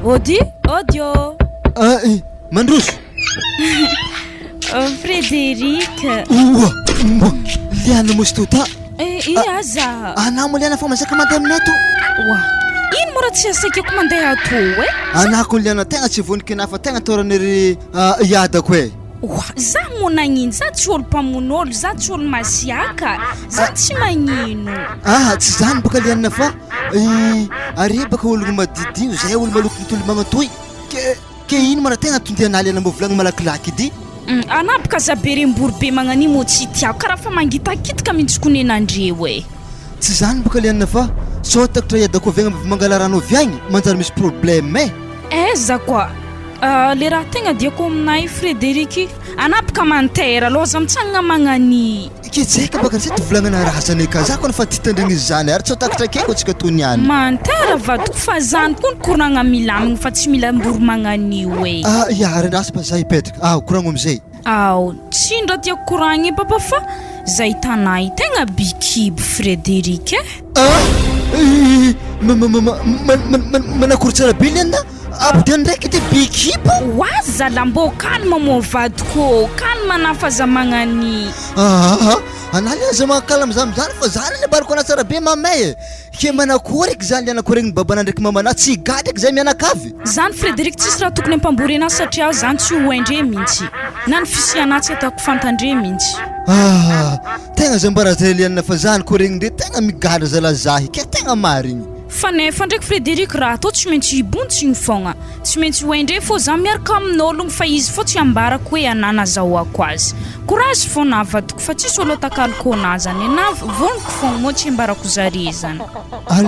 Odi? Odio. Mandroso. Frederic. Liana mostota. Iaza. Ana mo liana fa masaka mandeha aminato. Wa. Ino mora tsy asakiko mandeha ato e? Anako liana tegna tsy vonikina fa tegna toran'ery iadako e. Wa, za monagnino, za tsy olo mpamon'olo, za tsy olo masiaka, za tsy magnino. Tsy zany baka liana fa are baka ologno madidio zay olo maloko nitolo magnatoy. Ke ino mara tegna tondiana liana mbo volagna malakilaky dy. Anapaka zaberem-bory be magnani mo tsy tiako karaha fa mangitakitika mihitsy konenandreo e. Tsy zany baka liana fa sao takatra iadako avy agny mangala rano avy agny manjary misy problème e. Eza koa. Le raha tegna diako aminay Frederic, anapaka mantera aloha za mitsangana magnani. Ketseka baka tsy tovolagnana raha zany ka za koa fa titandregny zany ary tsy takatra keko antsika tony any. Mantera vadiko fa zany koa koragna milamigny fa tsy mila mbory magnanio e. Rasa pa za ipetraka. Koragno amizay. Tsy ndra tiako koragny papa fa zay tanay tegna bikiby Frederic e. Manakory tsara be liana. Abody ndraiky ty bikibo. Waza lambo kalma mo vadiko, kalma nafa za magnani. Anali za makalma za mizany fa zany le bariko na tsara be mamay e. Ke manakory eky zany anakoregny babana ndraiky mamana tsy gady eky zay mianakavy. Zany Frederic tsisy raha tokony ampambory anazy satria zany tsy hoendre mihitsy. Na ny fisiana tsy ataoko fantandre mihitsy. Tegna zambara zay liana fa zany koregny ndre tegna migada zalazahy ke tegna marigny. Fa nefa ndraiky Frederic raha atao tsy maintsy ibontsiny fogna, tsy maintsy hoendre fô za miaraka amin'ologno fa izy fô tsy ambarako hoe anana zahoako azy. Courage fô navadiko fa tsisy olo takaloko anazany na voniko fogna mo tsy ambarako zare zany.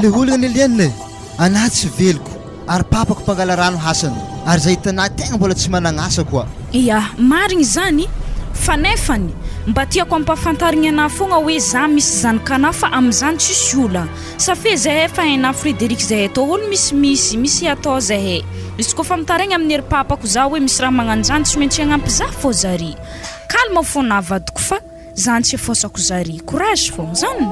Le ologna liana ana tsy veliko ary papako mpangala rano hasany ary zay hitanà tegna mbola tsy managna asa koa. Ia, marigny zany fa nefany mba tiako ampafantarigny ana fogna hoe za misy zanakana fa am'zany tsisy ola. Safe zahay fa haina Frederic zahay atao olo misy atao zahay. Izy koa fa mitaregny amin'ny ery papako za hoe misy raha magnanjany tsy maintsy hagnampy za fô zare. Kalma fô navadiko fa zany tsy efosako zare. Courage fô zany.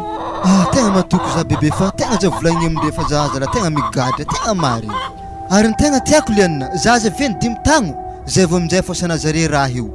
Tegna matoko za bebe fa tegna za volagny amindre fa za zala tegna migadra tegna marigny. Ary ny tegna tiako liana za veny 5 tagno zay vao aminjay fosana zare raha io.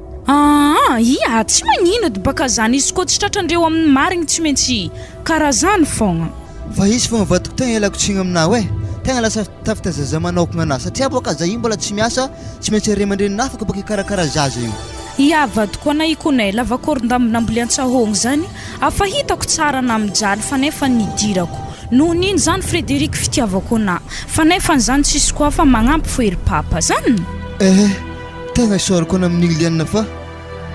Ia, tsy magnino dy baka zany izy koa tsy tratrandreo amin'ny marigny tsy maintsy karaha zany fogna. Fa izy fogna vadiko tegna ialako tsigny aminao e. Tegna lasa tafita zaza manokagna ana satria boka za io mbola tsy miasa tsy maintsy ray aman-dreny afaka boka ikarakara zaza io. Ia, vadiko anay konay lavakoron-dambonamboly an-tsahogny zany afa hitako tsara na mijaly fa nefa nidirako. Noho nino zany Frederic fitiavako ana fa nefa zany tsisy koa fa magnampy fo ery papa zany. Tegna isorako ana amin'igny liana fa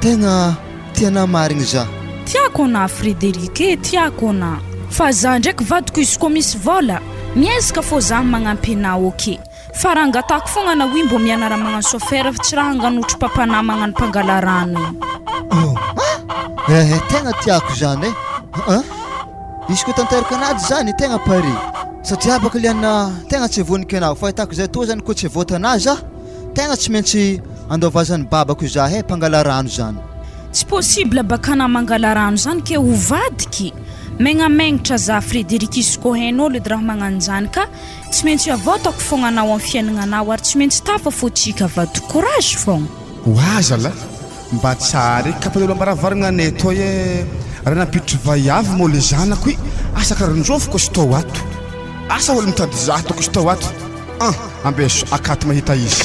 tegna tiana marigny za. Tiako ana Frederic tiako ana. Fa za ndraiky vadiko izy koa misy vola miezaka fô za magnampy anao oke. Fa raha angatako fogna na hoe mbo mianara magnano chauffeur fa tsy raha hanganotro papana magnano mpangala rano. Tegna tiako zany e. Izy koa tanteraka anazy zany tegna pare satria baka liana tegna tsy vonika anao fa hitako zay to zany koa tsy votana za tegna tsy maintsy andovazany babako za mpangala rano zany. Tsy possible bakana mangala rano zany ke hovadiky. Megnamegnatra za Frederic izy koa hain'olo edy raha magnanjany ka tsy maintsy avotako fogna anao amin'ny fiainagnanao ary tsy maintsy tafa fotsika vadiko. Courage fogna. Zala mba tsara kapalolo ambaravaragna anay to e raha nampiditry vaiavy mo le zanako i asa karanjofoko sy tao ato asa olo mitady za toko sy tao ato ambeso akaty mahita izy.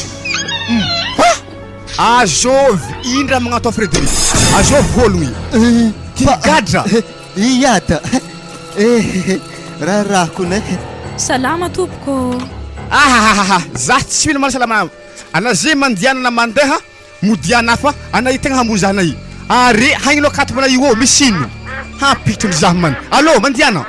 Azovy indra magnatao Frederic azovy ologno i gadra iata raha kone. Salama tompoko. Za tsy mila mana salama ana zay mandiana na mandeha modiana fa ana tegna hambozana i are hagnilo akaty mana io misino hampitony za man. Allo mandiana.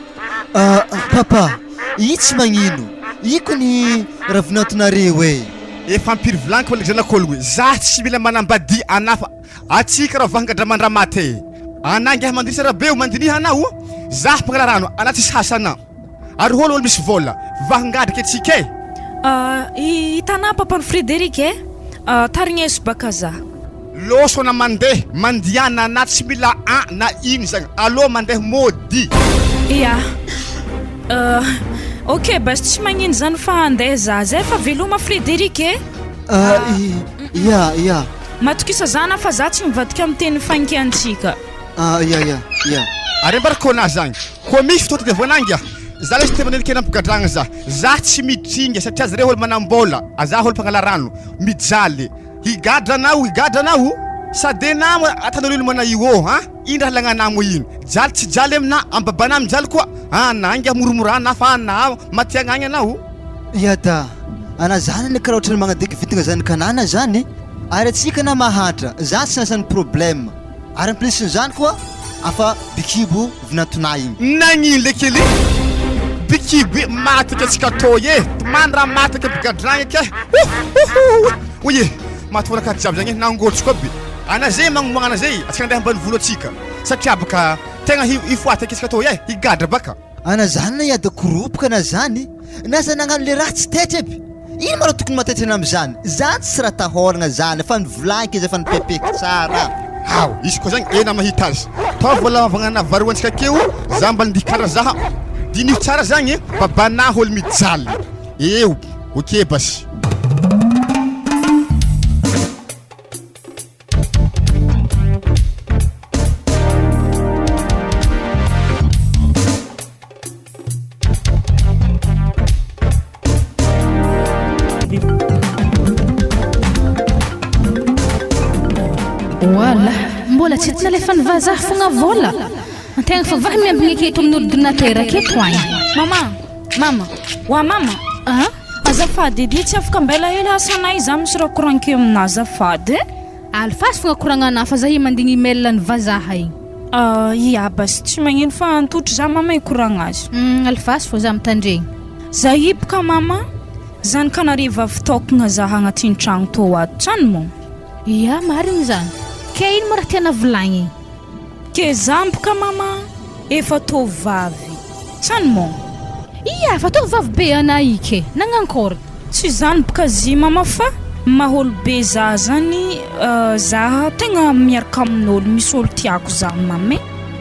Papa i tsy magnino iko ni ravinatonareo e. Efa ampiry volaniko le zanak'ologno za tsy mila manambady anafa atsika raha vangadra mandramate anangy mandisa rabe mandiniha anao za mpangala rano ana tsisy hasana ary holo olo misy vola vangadrika atsika e. Hitanà papany Frederic tarigneso baka za loso na mandeha mandiana na tsy mila na ino zagny alo mandeha modi. Ia Ok, bas tsy magnino zany fa andeha zay fa veloma Frederic e? Ya. Matokisa zana fa za tsy mivadika amin'ny teny fankiantsika. Ya. Ary mbarakona zagny. Ko misy fotoa ty vonangia. Za le temanely kena ampigadragna za tsy mitringa satria zareo olo manambola, aza olo mpangala rano, mijaly. Higadranao. Sade namo atanolo mana io ha? Indra lagnanamo ino. Jaly tsy jaly amina, ambabana mijaly koa. Nangia murumurana fa na matiagnagna anao. Ya da. Ana zany ny karaha ohatran'ny magnadiky vitigna zany kanana zany. Ary atsika na mahatra, za tsy nasany problème. Ary plus zany koa afa bikibo vinatona igny. Nagnino le kely? Bikibo mataka tsika toye. Mandra mataka bigadragna ke. Oye, matfona ka jiaby zagny nangoltsy koa be. Ana zay magnomagna zay, atsika andeha ambany volo atsika. Satria baka tegna ifoataka tsika toye, higadra baka. Ana zany na iady groupe na zany. Nasa nagnano le raha tsy tety aby. Ino mara tokony matetrana am'zany? Zany tsy raha tahoragna zany, fa nivolanky izy efa nipepeka tsara. Haw, izy koa zagny ena mahita azy. Tao vola vagnana varoantsika keo, za mbala ndikara zaha. Dini tsara zagny, babana olo mijaly. Eo, ok basy. Wala, mbola tsy telefony vazaha fogna vola. Antegna fa vahy miambigny aketo amin'ny ordinateur aketo agny. Mama. Azafady edy tsy afaka mbela hely asanay za misy raha korankeo amina azafady. Alfasy fogna koragnana fa zahay mandigny email ny vazaha igny. Ya bas tsy magnino fa antotro za mama ikoragna azy. Alfasy fô za mitandregny. Za hipaka mama, zany kanariva fitokagna za agnatin'ny tragno tô ato trano mo. Ya, marigny zany. Ke ino mo raha tiana volagny? Ke zampoka mama, efa tô vavy. Trano mo. Ia, fa tô vavy be anay ike. Nagnankory. Tsy zany boka zy mama fa maholo be za zany za tegna miaraka amin'olo misy olo tiako za mama.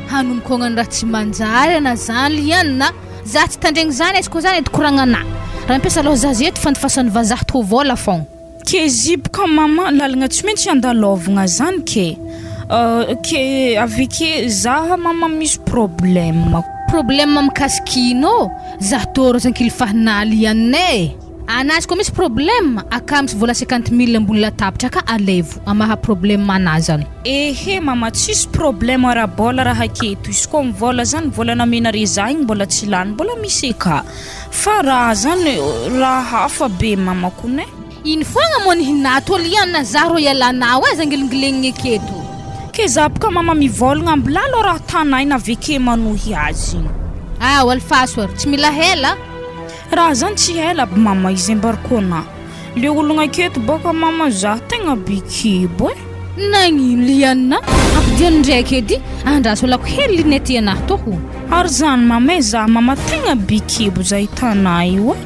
Hanomkognany raha tsy manjary ana zany liana. Za tsy tandregny zany izy koa zany edy koragnana. Raha mampiasa aloha za zeto fandifasan'ny vazaha tô vola fogna. Ke zipoka mama lalagna tsy maintsy andalovagna zany ke. Ke avike za mama misy problème. Problème mikasikinô? Za toro zany kilifahanaly ianay. Anazy koa misy problème, aka misy vola 50,000 ambony latabatra ka alevo. Amaha problème anazany. Ehe mama tsisy problème arabola raha aketo. Izy koa mivola zany vola namena reza igny mbola tsy lany mbola misy eka. Fa raha zany raha hafa be mama kone. Iny fogna mo nihinato liana za ro ialanao zangilingilingny aketo. Ke zapaka mama mivolagna ambilalo raha tanay na veke manohy azy. Walfaswar, tsy mila hela? Raha zany tsy hela mama izy embarkona. Le ologna aketo boka mama za tegna bikibo. Nagnino liana? Ampidiany ndraiky edy andraso lako hely linety anahy toho. Ary zany mama za mama tegna bikibo za hitanay io.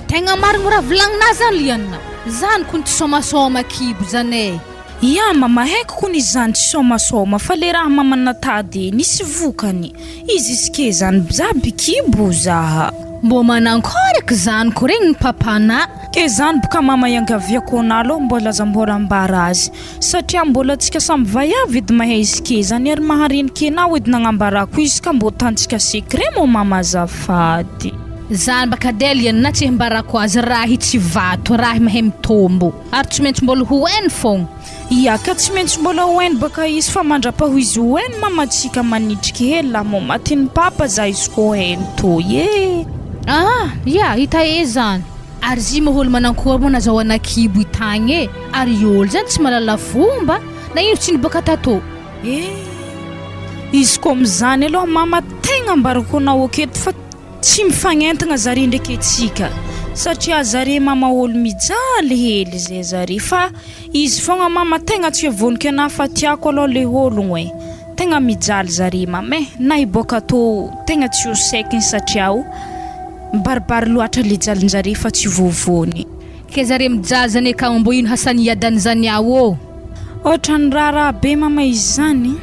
Tegna marigny raha volagnina zany liana. Zany kun tsy somasoma kibo zany. Ya mama haiko kuni zany tsy somasoma fa le raha mama natady nisy vokany. Izy iske zany za bikibo za. Mbo manankorek zany ko regny papana. Ke zany boka mama yangaviako nalo mbola zambora ambarazy. Satria mbola tsika samy vayavy edy mahay iske zany ary maharinike nao edy nagnambarako izy ka mbo tantsika secret mo mama azafady. Zany baka delian na tsy mbarako azy raha tsy vato raha mahay mitombo. Ary tsy maintsy mbola hoen fogna. Ia ka tsy maintsy mbola hoen baka izy fa mandrapaho izy hoen mama tsika manitriky hely la mo matiny papa za izy ko hen to ye. Ya hita e zany. Ary zy maholo manankory mo nazahoana kibo itagny ary olo zany tsy malala fomba na ino tsy nibaka tato. Izy ko mizany aloha mama tegna mbarako nao aketo fa tsy mifagnentagna zare ndraiky atsika satria zare mama olo mijaly hely zay zare fa izy fogna mama tegna tsy vonika na fa tiako aloha le ologno e tegna mijaly zare mama na iboka to tegna tsy osekiny satria baribary loatra le jalinjare fa tsy vovony. Ke zare mijaly zany ka mbo ino hasany yadany zany ao ohatrany raha be mama izy zany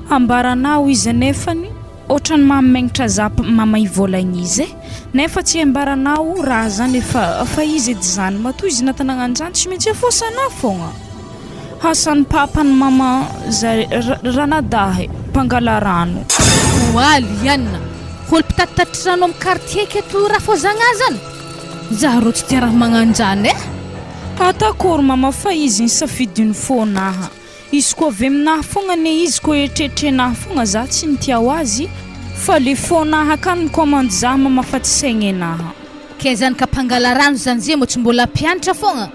ambaranao izy nefany ohatrany mamegnatra zapa mama ivolagna izy nefa tsy ambaranao raha zany efa izy edy zany matoy izy natanagna anjany tsy maintsy afosana fogna hasan'ny papany mama ranadahy mpangala rano oaly ianna holo mpitatitatry rano amin'ny quartier keto raha fozagna zany za ro tsy tia raha magnanjany atakory mama fa izy ny safidiny fonaha izy koa avy aminahy fogna ne izy koa eritreritrenahy fogna za tsy nitia ho azy fa le fonaha ka ny commande za mama fa tsy saigny anaha ke zany ka mpangala rano zany zay mo tsy mbola mpianatra fogna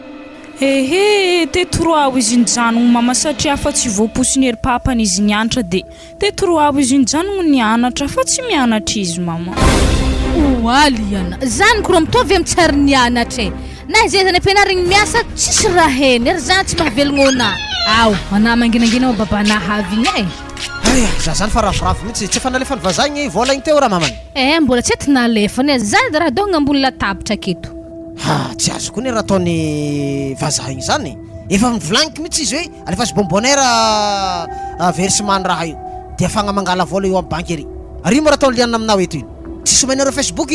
te 3 ao izy nijanogno mama satria fa tsy voaposiny ery papany izy nianatra de te 3 ao izy nijanogno nianatra fa tsy mianatra izy mama oaly iana zany ko ro mitovy amin'ny tsary nianatra na zay zany ampianarigny miasa tsisy raha heny ery zany tsy mahavelogno anahy ao ana manginangina ao babanahy avy igny za zany fa ravoravo mihitsy tsy efa nalefa ny vazagny vola igny teo raha mamany mbola tsy ety nalefany zany da raha dogna ambony latabatra keto tsy azo koa ny raha ataony vazaha igny zany efa mivolagniko mihitsy izy hoe alefa sy bonbonnaire versement raha io dia afagna mangala vola eo amin'ny banky ery ary mo raha ataony lianina aminao eto iny tsy somainareo Facebook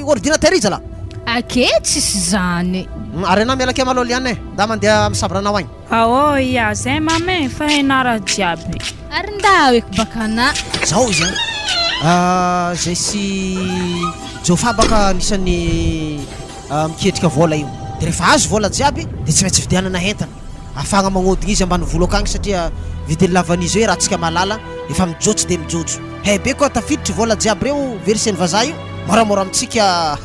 ordinateur izy ala ake tsisy zany ary anao mialake malao liana da mandeha misabranao agny ia zay mame fa henara jiaby ary ndao eky bakana zao izy zay sy jofa baka anisan'ny miketrika vola io de rehefa azo vola jiaby de tsy maintsy vidianana entana afagna magnodigna izy ambany vola akagny satria vidiny lavan'izy hoe raha tsika malala efa mijotsy de mijojo be koa tafiditry vola jiaby reo verseny vazaha io moramora amitsika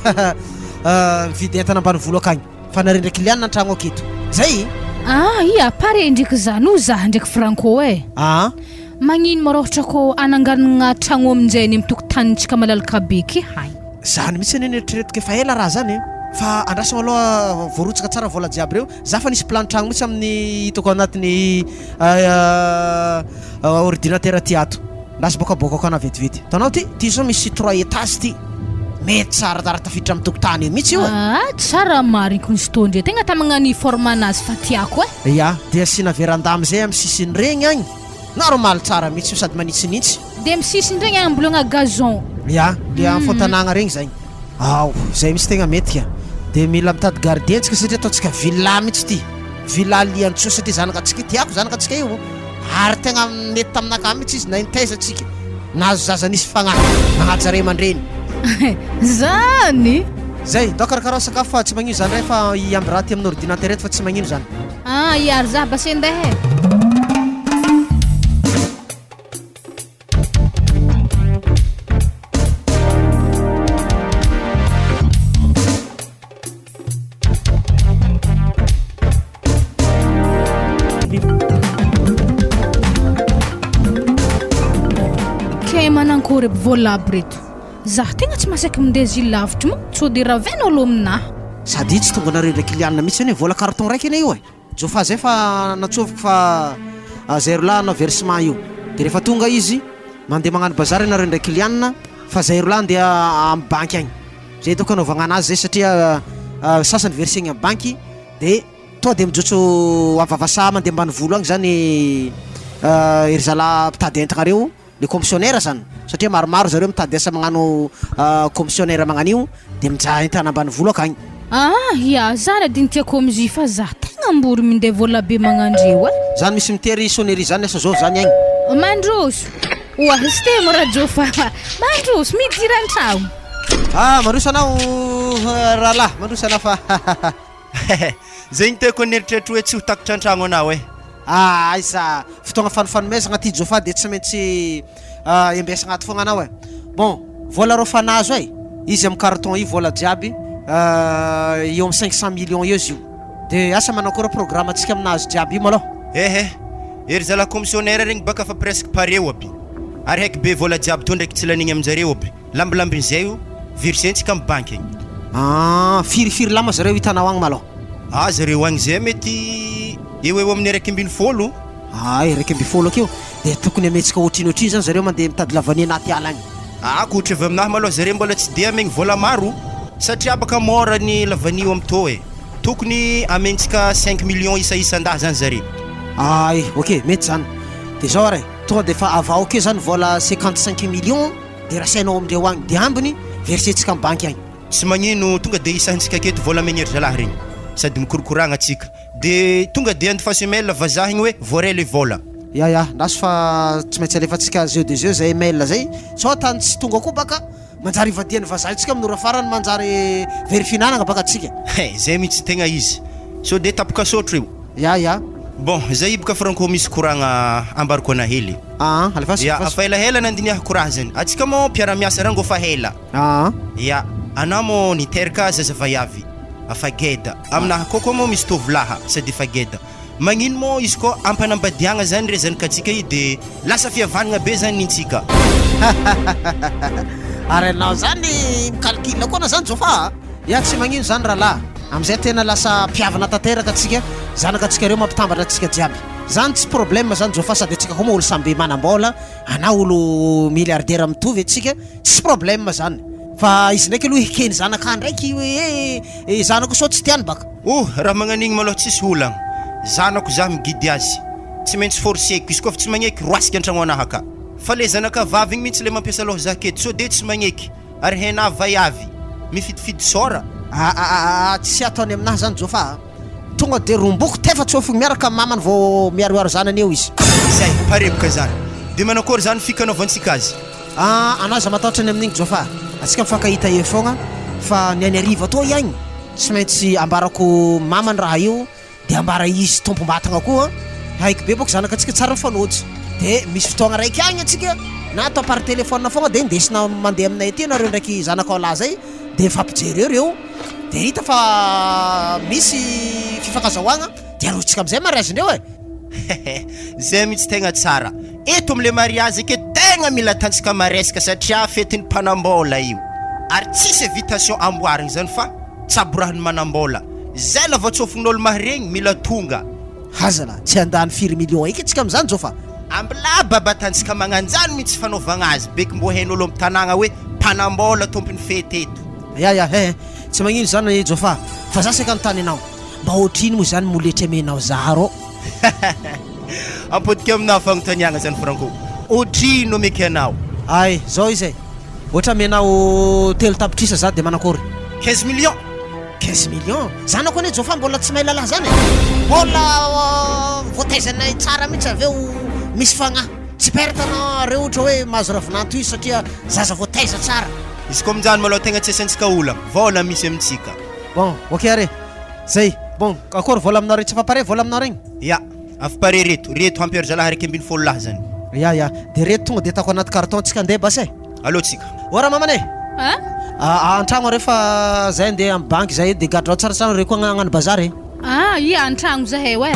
mividy entana ambany vola akagny fa narendraky lianina antragno aketo zay ia pare ndraiky zany o zaha ndraiky franco magnino ma raha ohatra ko ananganana tragno aminjay ny mitokotanintsika malalaka beky hay zany mihitsy any eritreretiko efa ela raha zany fa andrasagna aloha voarotsaka tsara vola jiaby reo za fa nisy plan-tragno mihitsy amin'ny hitako anatin'ny ordinateur ty ato ndasy bokabokako ana vetivety tanao ty zao misy 3 étage ty mety tsara dara tafiditra amin'ny tokotany io mihitsy io tsara mariny ko nisy tondre tegna tamagnany forme anazy fa tiako ia dia asina verandamy zay amin'ny sisiny regny agny normal tsara mihitsy io sady manitsinitsy de amin'ny sisiny regny agny ambolagna gazon ia le amin'ny fontanagna regny zay zay misy tegna mety de mila mitady gardien tsika satria ataontsika villa mihitsy ty villa liantso satria zanakatsika tiako zanakatsika io ary tegna mety taminaka mihitsy izy na intaizatsika nazo zaza nisy fagnahy nagnajare aman-dreny zany zay dao karakaraha sakafo fa tsy magnino zany ray fa iamby raha ty amin'ny ordinateur eto fa tsy magnino zany iary za basy andehe ke manankory vola aby reto zaho tegna tsy masaky mindeha zy lavitra mo tsy ody ravenao aloha aminahy sady tsy tonga nareo ndraiky lianina mihitsy ane vola carton raiky ane io jofa zay fa natsoviko fa zay rola anao versement io de rehefa tonga izy mandeha magnano bazary nareo ndraiky lianina fa zay rola andeha amin'ny banky agny zay doko anaovagna anazy zay satria sasany versegny amin'ny banky de to de mijotso avavasa mandeha ambany volo agny zany ery zala mpitady entagna reo le commissionnaire zany satria maromaro zareo mitady asa magnano commissionnaire magnan'io de mijaha entana ambany volo akagny ia zany adiny tiako am'izy fa za tegna mbory mindeha vola be magnandreo zany misy mitery sonnerie zany asa zao zany agny mandroso izy te mo rajo fa mandroso midira an-tragno mandroso anao rahalahy mandroso anao fa zegny teko neritreritry hoe tsy ho takatra an-tragno anao isa fotoagna fanofanomezagna ty jofa de tsy maintsy embesa agnaty fogna anao bon vola rô fanazo izy amin'ny carton io vola jiaby eo amin'ny 500 millions eo izy io de asa manao koa programme atsika aminazy jiaby io malôha ery zala commissionnaire regny baka fa presque pareo aby ary haiky be vola jiaby to ndraiky tsy lanigny aminjareo aby lambilambin'izay io virsentsika amin'ny banky igny firifiry lama zareo hitanao agny malôha zareo agny zay mety eo amin'ny 250 250 akeo de tokony ametsika ohatrinohatriny zany zareo mandeha mitady lavany anaty ala agny kotra avy aminahy malôha zareo mbola tsy de amegny vola maro satria baka mora ny lavanio am'to tokony amentsika 5 millions isa-isan-dah zany zareo ok mety zany de zao tonga de fa avao ke zany vola 55 millions de rasainao amindreo agny de ambiny versentsika amin'ny banky agny. Tsy magnino tonga de isantsika aketo vola megneri zalahy regny sady mikorokoragna atsika de tonga de andifaso email vazaha igny hoe voaray le vola. Ya ndaso fa tsy maintsy alefatsika jeu de jeu zay email zay sao tany tsy tonga koa baka manjary ivadiany vazaha tsika amin'ora farany manjary verifinanana baka atsika. Zay mihitsy tegna izy so de tapaka sotro io. Ya bon zay ibaka franco misy koragna ambariko ana hely. Alefaso ya afa ela nandiniahako raha zany atsika mo mpiara-miasa rango fa hela. Ya ana mo niteraka zazavayavy afa geda aminaha kokoa mo misy tovolaha sady fa geda magnino mo izy ko ampanambadiagna zany re zanakatsika i de lasa fihavanagna be zany nintsika. Ary anao zany mikalkila koa na zany zofa ya tsy magnino zany rahalahy amizay tena lasa mpiavana tanteraka atsika zanakatsika reo mampitambatra atsika jiaby zany tsy problème zany zofa sady atsika koa moa olo samby manambola ana olo milliardaire mitovy atsika tsy problème zany fa izy ndraiky aloha hikeny zanaka ndraiky hoe zanako sao tsy tiany baka. Raha magnan'igny maloha tsisy olagna zanako za migidy azy tsy maintsy forceko izy koa fa tsy magneky roasika an-tragno anaha ka fa le zanaka vavy igny mihitsy le mampiasa loha za keto so de tsy magneky ary hena vayavy mifidifidy sora. Tsy ataony aminahy zany zofa tonga de romboko tefa tsofigny miaraka mamany vao miaroaro zanany eo izy zay parepoka zany de manakory zany fikanaovantsika azy. Anao za matahotrany amin'igny zofa atsika mifankahita eo fogna fa niany ariva to ihagny tsy maintsy ambarako mamany raha io de ambara izy tompom-batagna koa haiko be boko zanaka atsika tsara mifanotsy de misy fotoagna raiky agny atsika na atao par téléphone fogna de ndesina mandeha aminay aty nareo ndraiky zanaka ao lahy zay de fampijery reo de hita fa misy fifankazahoagna de arotsika amizay mariage ndreo zay mihitsy tegna tsara eto amile mariage ake tegna mila tantsika maresaka satria fetiny mpanambola io ary tsisy invitation amboarigny zany fa tsaborahany manambola zay la voatsofin'olo maharegny mila tonga hazala tsy andany 4 millions eky atsika amizany zofa ambla babatantsika magnanjany mihitsy fanaovagna azy beky mbo hain'olo amin'ny tanàgna hoe mpanambola tompony fety eto. Ya tsy magnino zany zofa fa za saka antany anao mba ohatriny moa zany moletry amenao zaro ampodika aminao fagnontaniagna zany franco ohatrino meky anao ay zao izy ohatra amenao telo tapitrisa za de manakory 15 millions 15 millions zanako ane zofa mbola tsy mahay lalahy zany mbola voataizanay tsara mihitsy aveo misy fagnahy tsy pertanao reo ohatra hoe mahazo ravinanto izy satria zaza voataiza tsara izy koa amin'izany maloha tegna tsy asantsika olagna vola misy amintsika. Bon ok are zay bon akory vola aminao regny tsy afa pare vola aminao regny. Ya afa pare reto hampiaro zalahy raiky ambiny folo lahy zany. Ya de reto tonga de tako anaty carton tsika andeha basay allo tsika ora mamane antragno rehefa zay andeha amin'ny banky zay de gadrao tsaratsara re koa agnano bazary ia antragno zahay oe.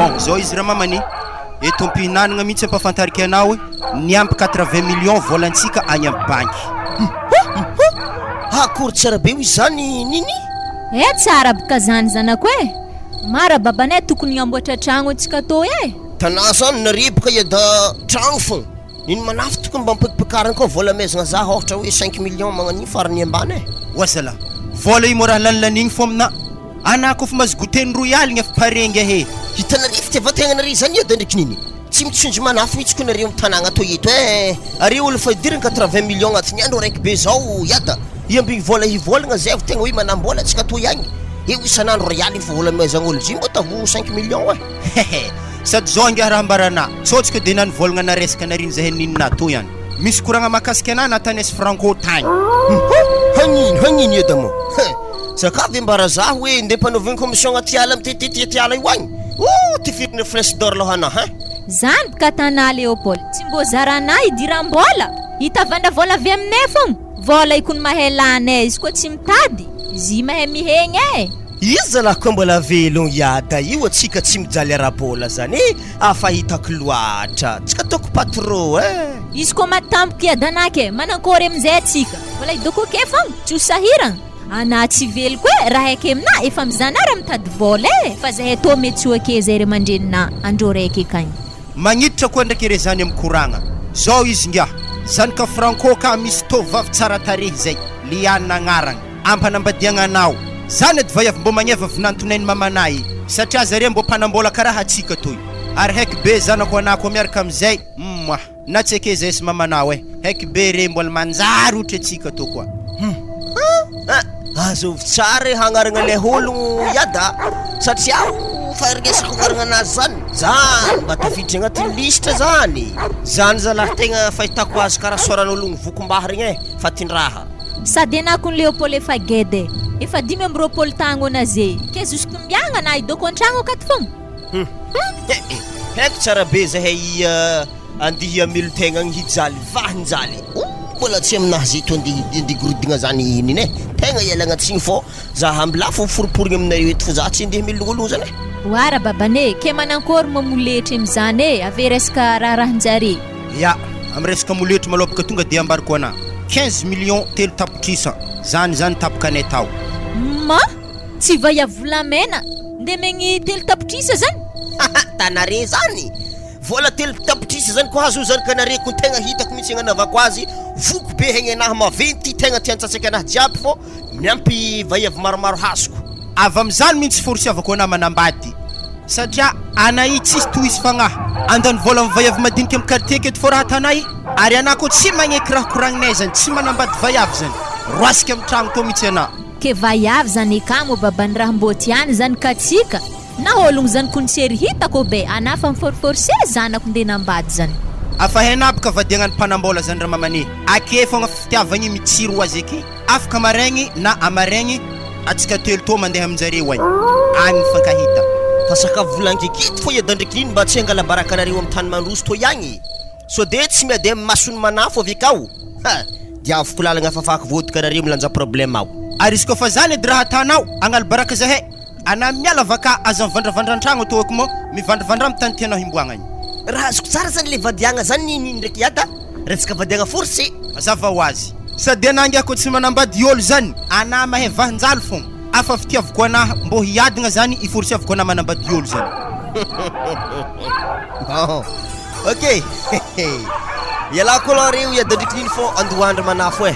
bon zao izy raha mamany eto ampihinanagna mihitsy ampafantarika anao hoe niampy 80 millions volantsika agny amin'ny banky. Akory tsara be izy zany nini tsara boka zany zanako mara babanay tokony amboatra tragno antsika to tanà zany nareboka iada tragno fogna niny manafy tokony mba mipekipekaran koa vola maizagna za ohatra hoe 5 millions magnan'iny farany ambany oazala vola io mo raha lanilanigny fo amina ana kofa mahazo goteny royaly gny efa parengy hitanareo fitiavategna nare zany iada ndraiky niny tsy mitsondry manafy mihitsy koa nareo mitanàgna to eto are olo fa idirany 80 millions agnatin'ny andro raiky be zao iada iambigny vola hivolagna zay vo tegna hoe manambola atsika to ihagny eo isan'andro royaly fa vola maizagna olo zy mbo tavo 5 millions sady zao ange raha ambarana tsotsika de nany volagna naresaka nariny zahay ninina to ihany misy koragna mahakasika ana natanesy franco tagny hagnino iada mo sakavy mbara za hoe nde mpanaovigny commission agnaty ala amtetety ala io agny ty firiny flèche d'or lohana zany boka tana Léopold tsy mbo zarana idiram-bola hitavanda vola avy aminay fogna vola ikony mahay lanay izy koa tsy mitady zy mahay mihegny izy zalahy koa mbola velon iada io atsika tsy mijaly ara-bola zany afa hitako loatra tsika toko patro izy koa matampoka iadanaky manankory amizay atsika vola idoko ke fogna tsy ho sahiragna Ana tsy veliko e, raha haike amina efa mizanara mitady vola e, fa zahay tô mety tsy oke zay ry mandrenina andro raiky akagny. Magniditra koa ndraiky re zany amkoragna. Zao izy ngia, zany ka Franco ka misy tovavy tsara tarehy zay, Liana agnaragna, ampanambadiagna anao. Zany edy vaiavy mbo magneva vinantonainy mamanay, satria zare mbo mpanambola karaha atsika toy. Ary haiky be zanako anako miaraka amizay, na tsy ake zay sy mamanao e, haiky be re mbola manjary ohatra atsika to koa. Azo tsara hagnaragna le olo yada satria faharegesako agnaragna anazy zany mba tafiditra agnatin'ny lista zany zalahy tegna fahitako azy karaha soran'ologno vokom-baha regny e fatindraha Sady anakon Leopold efa gede efa 5 tagno anazy ke jusque miagna na idoko an-tragno akato fogna. Haiko tsara be zahay andihy amilo tegna hijaly vahinjaly mbola tsy aminazy ito andigorodina zany ininy e tegna ialagna tsigny fô za hambilafo foroporigny aminareo eto fô za tsy andeha milognologno zany e. Wara babane ke manankory mamoletry am'zany e ave resaka raharahanjare. Ya, am resaka moletry malopaka tonga de ambariko ana 15 millions telo tapitrisa zany tapaka anay tao. Ma tsy vaiavolamena nde megny telo tapitrisa zany. Tanare zany vola telo tapitrisa zany ko hazo zany kanare ko tegna hitako mihitsy agnanavako azy voko be hegny anahy maventy tegna tiantsatsaky anahy jiaby fô miampy vaiavy maromaro hasiko. Avy am'zany mihitsy forsiavako ana manambady satria anay tsisy toisy fagnahy andany vola mivaiavy madinika am quartier keto fô raha tanay ary anako tsy magneky raha koragninay zany tsy manambady vaiavy zany roasika am tragno tô mihitsy ana. Ke vaiavy zany kamo babany raha mbô tiany zany katsika na ologno zany konsery hitako be anafa miforforse zanako nde nambady zany. Afa henapaka vadiagnany mpanambola zany ramamane ake fogna fitiavagny mitsiro azy aky afaka maraigny na amaraigny atsika telo tô mandeha aminjareo agny agny mifankahita fa sakafo volangikity fô iadandriky niny mba tsy angalabaraka-nareo amin'ny tany mandroso tô ihagny so de tsy miady amin'ny masony manafo avy akao diavoko lalagna fafako vodika nareo milanja problème ao. Ary izy kofa zany edy raha tanao agnalibaraka zahay ana miala vaka aza mivandravandran-tragno toako mo mivandravandra amin'ny tany tianao himboagna agny. Raha azoko tsara zany le vadiagna zany niny ndraiky yada resaka vadiagna forcé mazava ho azy sady anangy ako tsy manambady olo zany ana mahay vahinjaly fogna afa fitiavako anahy mbo hiadigna zany iforsiavako anahy manambady olo zany. Ok ialako aloha reo iadandriky niny fô andohandra manafo e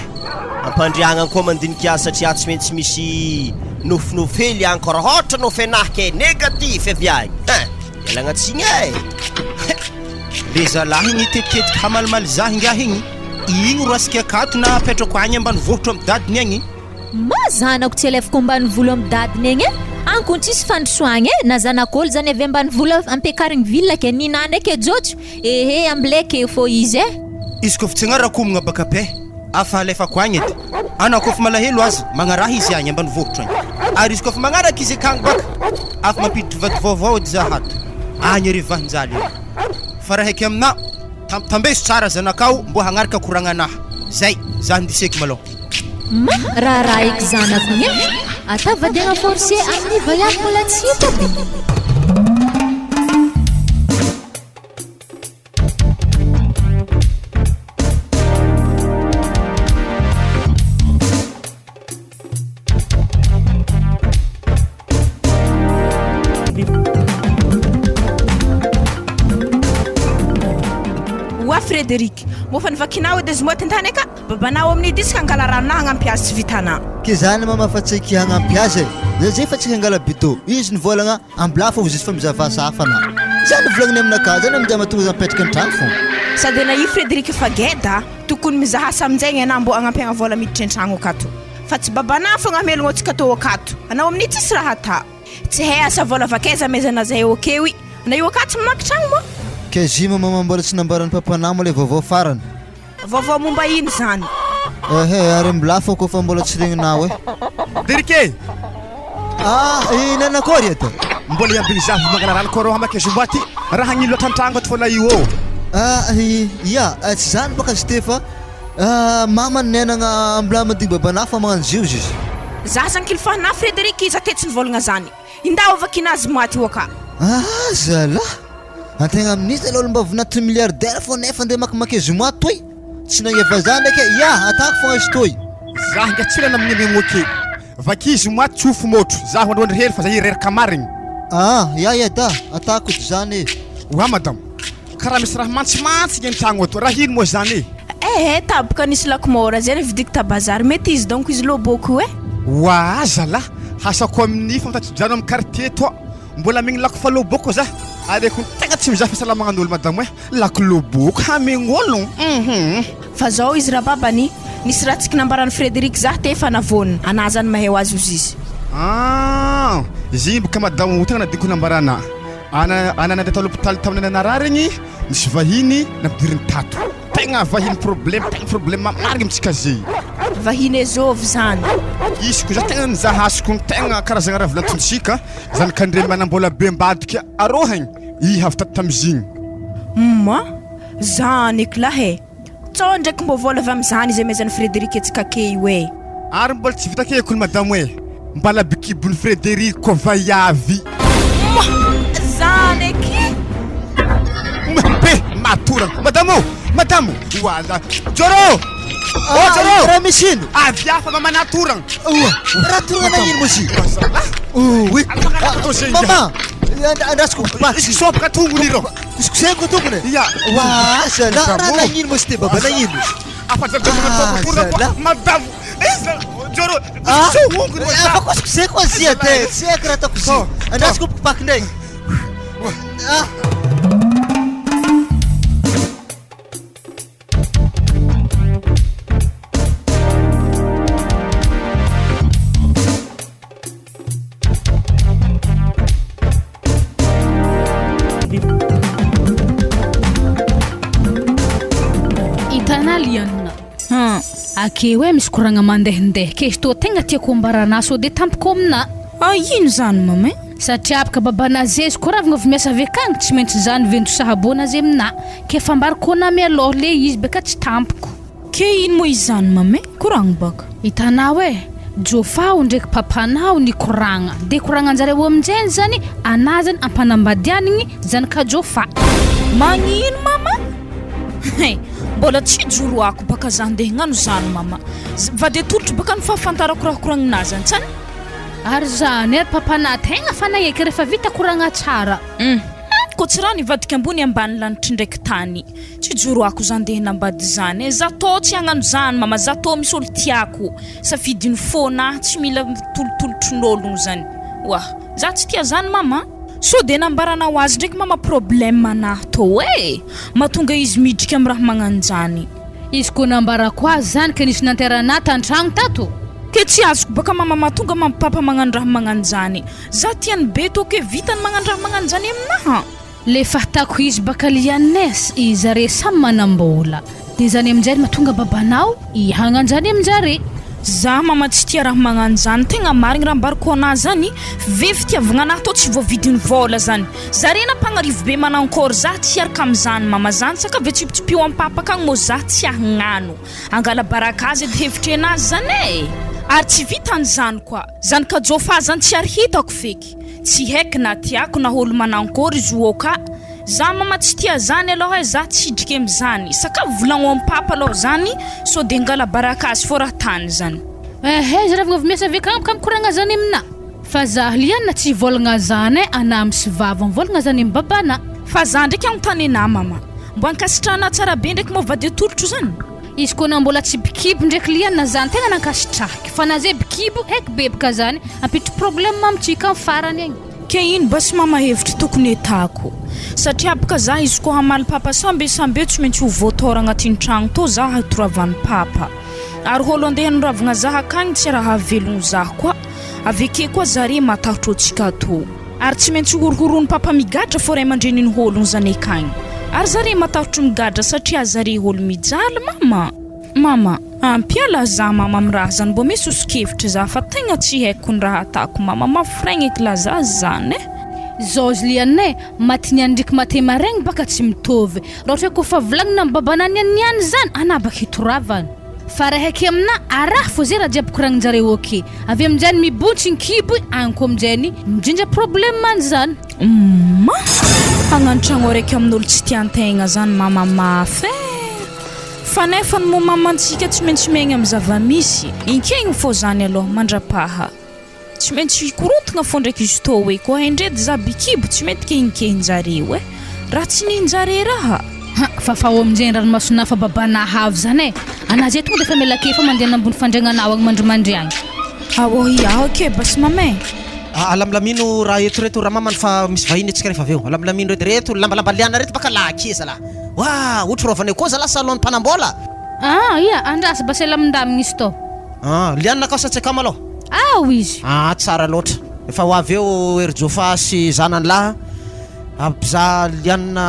ampandriagna koa mandinika azy satria tsy maintsy misy nofinofely ankora ohatra nofenahy ke négatif avy agny ialagna tsigny e. Le zalahy igny tetiketiky hamalimaly zah ingahy igny igny roasika akato na apetrako agny ambany vohotro amy dadiny agny. Ma zanako tsy alefako ambany volo amy dadiny agny e ankony tsisy fandrosoagny e na zanak'olo zany avy ambany volo ampiakarigny villa ke ninany ake jotso ehe ambleke fô izy e. Izy kofa tsy agnarakomagna baka pe afa alefako agny edy ana kofa malahelo azy magnaraha izy agny ambany vohotro agny ary izy kofa magnaraka izy akagny baka afa mampiditry vady vaovao edy zahato agny ary vahinjaly fa raha heky amina tambeso tsara zanakao mbo hagnaraka koragnanahy zay za ndiseky malô. Raha eky zanako igny ata vadiagna forcé amin'ny vaiavy mbola tsy hita be. Frédéric mofa nivakinao edy izy moa tintany aka babanao amin'ny disika angala ranonah hagnampy azy tsy vitana ke zany mama fa tsy ki hagnampy azy zay fa tsy hangala bidô izy nivolagna ambilafo izy fa mizava safana zany volagniny aminaka zany amizay mahatonga za mipetraka an-tragno fô sady na i Frédéric fa geda tokony mizaha saminjaigny ana mbo agnampigna vola miditra an-tragno akato fa tsy babana fogna amelogno atsika tô akato anao amin'ny tsisy raha ata tsy hay asa vola vakaiza mezana zay okeo na io akato mamaky tragno mo ke zima mama mbola tsy nambaran'ny papanamo le vaovao farany vaovao momba ino zany ary milafo koa fa mbola tsy regninao e Derike inanakory ata mbola iambigny zavy magnana rano koa rô hamake zomboaty raha hagnino loatra an-tragno ato fôna io ya tsy zany baka Stefa mama nenagna ambla madig babana fa magnano zio izy za zany kilifahana Frédéric izy atetsy nivolagna zany indao avakinazy maty oka zala antegna amin'izy aloha mba vinaty milliardaire fô nefa nde makimaky zoma toy tsy nagneva zany ndraiky ya atako fogna izy toy za nga tsy lana amin'ny moke Vaky izy moa tsofo motro zaho androandro hely fa zay reraka marigny. Ya da atako zany. Wa madame. Karaha misy raha mantsimantsy an-tragno ato. Raha ino moa zany? Taboka nisy lakomora zay vidiky ta bazary mety izy donc izy loboko Wa zala hasako amin'ny famtatry-drano amin'ny quartier to. Mbola migny lako fa loboko za. Areko tegna tsy mizaha fasalamagnan'olo madame lako loboko hamegnolon. fa zao izy raha babany nisy raha tsika nambarany Frédéric za te efa navonina anazany mahay azy izy Zimboka madame tegna nadiko nambarana. Ana nandeta l'hôpital tamin'ny anara regny nisy vahiny nampidiriny tato. Tegna vahiny problème marigny amitsika zay. Vahiny ezôvy zany. Isiko za tegna nizahasiko tegna karazagna raha volantontsika zany kandre manambola be mbadika arohagny ihavy tato tamizigny. Zany eklahe. Tsao ndraiky mbo vola avy am'zany zay mezany Frédéric etsika ke hoe. Ary mbola tsy vita ke kolo madame hoe mbala bikibony Frédéric vayavy. Zany eky. Matura madame wala Joro Joro Ramichin aviafa mama natura natura na ino mosi oui mama andasiko basi sopa katungu niro kuseko tungune ya wa sala na ino mosi te baba na ino apa za madame Joro apa kuseko sia te sekra ta kusi andasiko pakne Ake hoe misy koragna mandehandeha ke izy tô tegna tiako ambarana so de tampoko amina. Ino zany mama? Satria abaka babana zezy koa ravagna avy miasa avy akagny tsy maintsy zany vento sahabona zay amina ke fambariko na mi aloha le izy beka tsy tampoko. Ke ino mo izy zany mama? Koragna baka. Hitanao hoe Jofao ndraiky papanao ny koragna de koragna anjareo aminjay zany anazany ampanambadianigny zany ka Jofa. Magnino mama? Mbola tsy joroako baka zany ndeha hagnano zany mama. Vade tolotro baka ny fahafantarako raha koragninazy tsany. Ary zany ary papana tegna fanaheka rehefa vita koragna tsara. Ko tsy raha nivadika ambony ambany lanitry ndraiky tany. Tsy joroako zany ndeha nambady zany. Za tô tsy hagnano zany mama, za tô misy olo tiako. Safidiny fôna tsy mila tolotron'ologno zany. Wah, za tsy tia zany mama. So de nambarana azy ndraiky mama problème anahy tô mahatonga izy midrika amin'ny raha magnanjany. Izy ko nambarako azy zany ke nisy nanterana tantragno tato. Ke tsy azoko baka mama mahatonga mampapa magnano raha magnanjany. Za tiany be tô ke vitany magnano raha magnanjany aminaha. Le fahatako izy baka lianes izy are samy manambola. De zany aminjay mahatonga babanao ihagnanjany aminjare. Za mama tsy tia raha magnanjany tegna marigny raha mbariko anazy zany ve fitiavagna anahy tô tsy voavidiny vola zany. Zarena mpagnarivo be manankôry za tsy araka am'zany mama zany saka ve tsipitsipio ampapa kagny mo za tsy hagnano angala baraka azy edy hevitry anazy zany ary tsy vitan'zany koa zany ka Jofa zany tsy ary hitako feky tsy haiky na tiako na olo manankôry izy oka. Za mama tsy tia zany aloha za tsy hidriky am'zany saka volagno ampapa aloha zany so de ngala baraka azy fô raha tany zany. Izy ravagna avy miasa avy kam koragna zany amina. Fa za liana tsy volagna zany ana misy vava volagna zany amin'ny babana. Fa za ndraiky agnontany anahy mama. Mbo ankasitrana tsara be ndraiky mo vady tolotro zany. Izy ko na mbola tsy bikibo ndraiky liana zany tegna nankasitraky fa na zay bikibo heky bebaka zany ampitry problème mamitsika amin'ny farany agny. Ke ino basi mama hevitry tokony atako satria baka za izy ko hamaly papa sambe tsy maintsy ho voatôra agnatin'ny tragno tô za hatoravany papa ary holo andeha noravagna za akagny tsy raha velogno za koa aveke koa zare matahotro antsika tô ary tsy maintsy horohoron'ny papa migadra fô ray aman-dreniny hologno zany akagny ary zare matahotro migadra satria zare holo mijaly mama ampiala za mama amiraha zany mbo misy osikevitra za fa tegna tsy haiko ny raha atako mama mafraigny eky la za zany Zozy liane matinian ndraiky mate maraigny baka tsy mitovy raha ohatra ko fa volagnina amin'ny babana niany zany ana baka hitoravany fa raha heky amina araha fô zay raha jiaby koragnin-jareo oke avy aminjany mibotsy ny kibo agny ko aminjany mindrindra problème man zany hagnano tragno araiky amin'olo tsy tiantegna zany mama mafy fa nefa ny momamantsika tsy maintsy megny amin'ny zava-misy inkegny fô zany aloha mandrapaha tsy maintsy korotagna fô ndraiky izy tô hoe koa indredy za bikibo tsy mety kehinkehiny-jareo raha tsy nihin-jare raha fa fao amin'izay ranomasona fa babanahavy zany anazy tonga dia fa melake fa mandeha nambony fandriagnanao agny mandrimandry agny ok basy mamay alamlamino raha etoreto raha mamany fa misy vahiny atsika rehefa aveo alamlamino reto lambalamba liana reto baka lakeza la wa otro rovane koa zala salon mpanambola ia andrasy basy lamindamigny izy tô liana ka satsika malo izy tsara loatra efa ho aveo erjofa sy zanany laha abza liana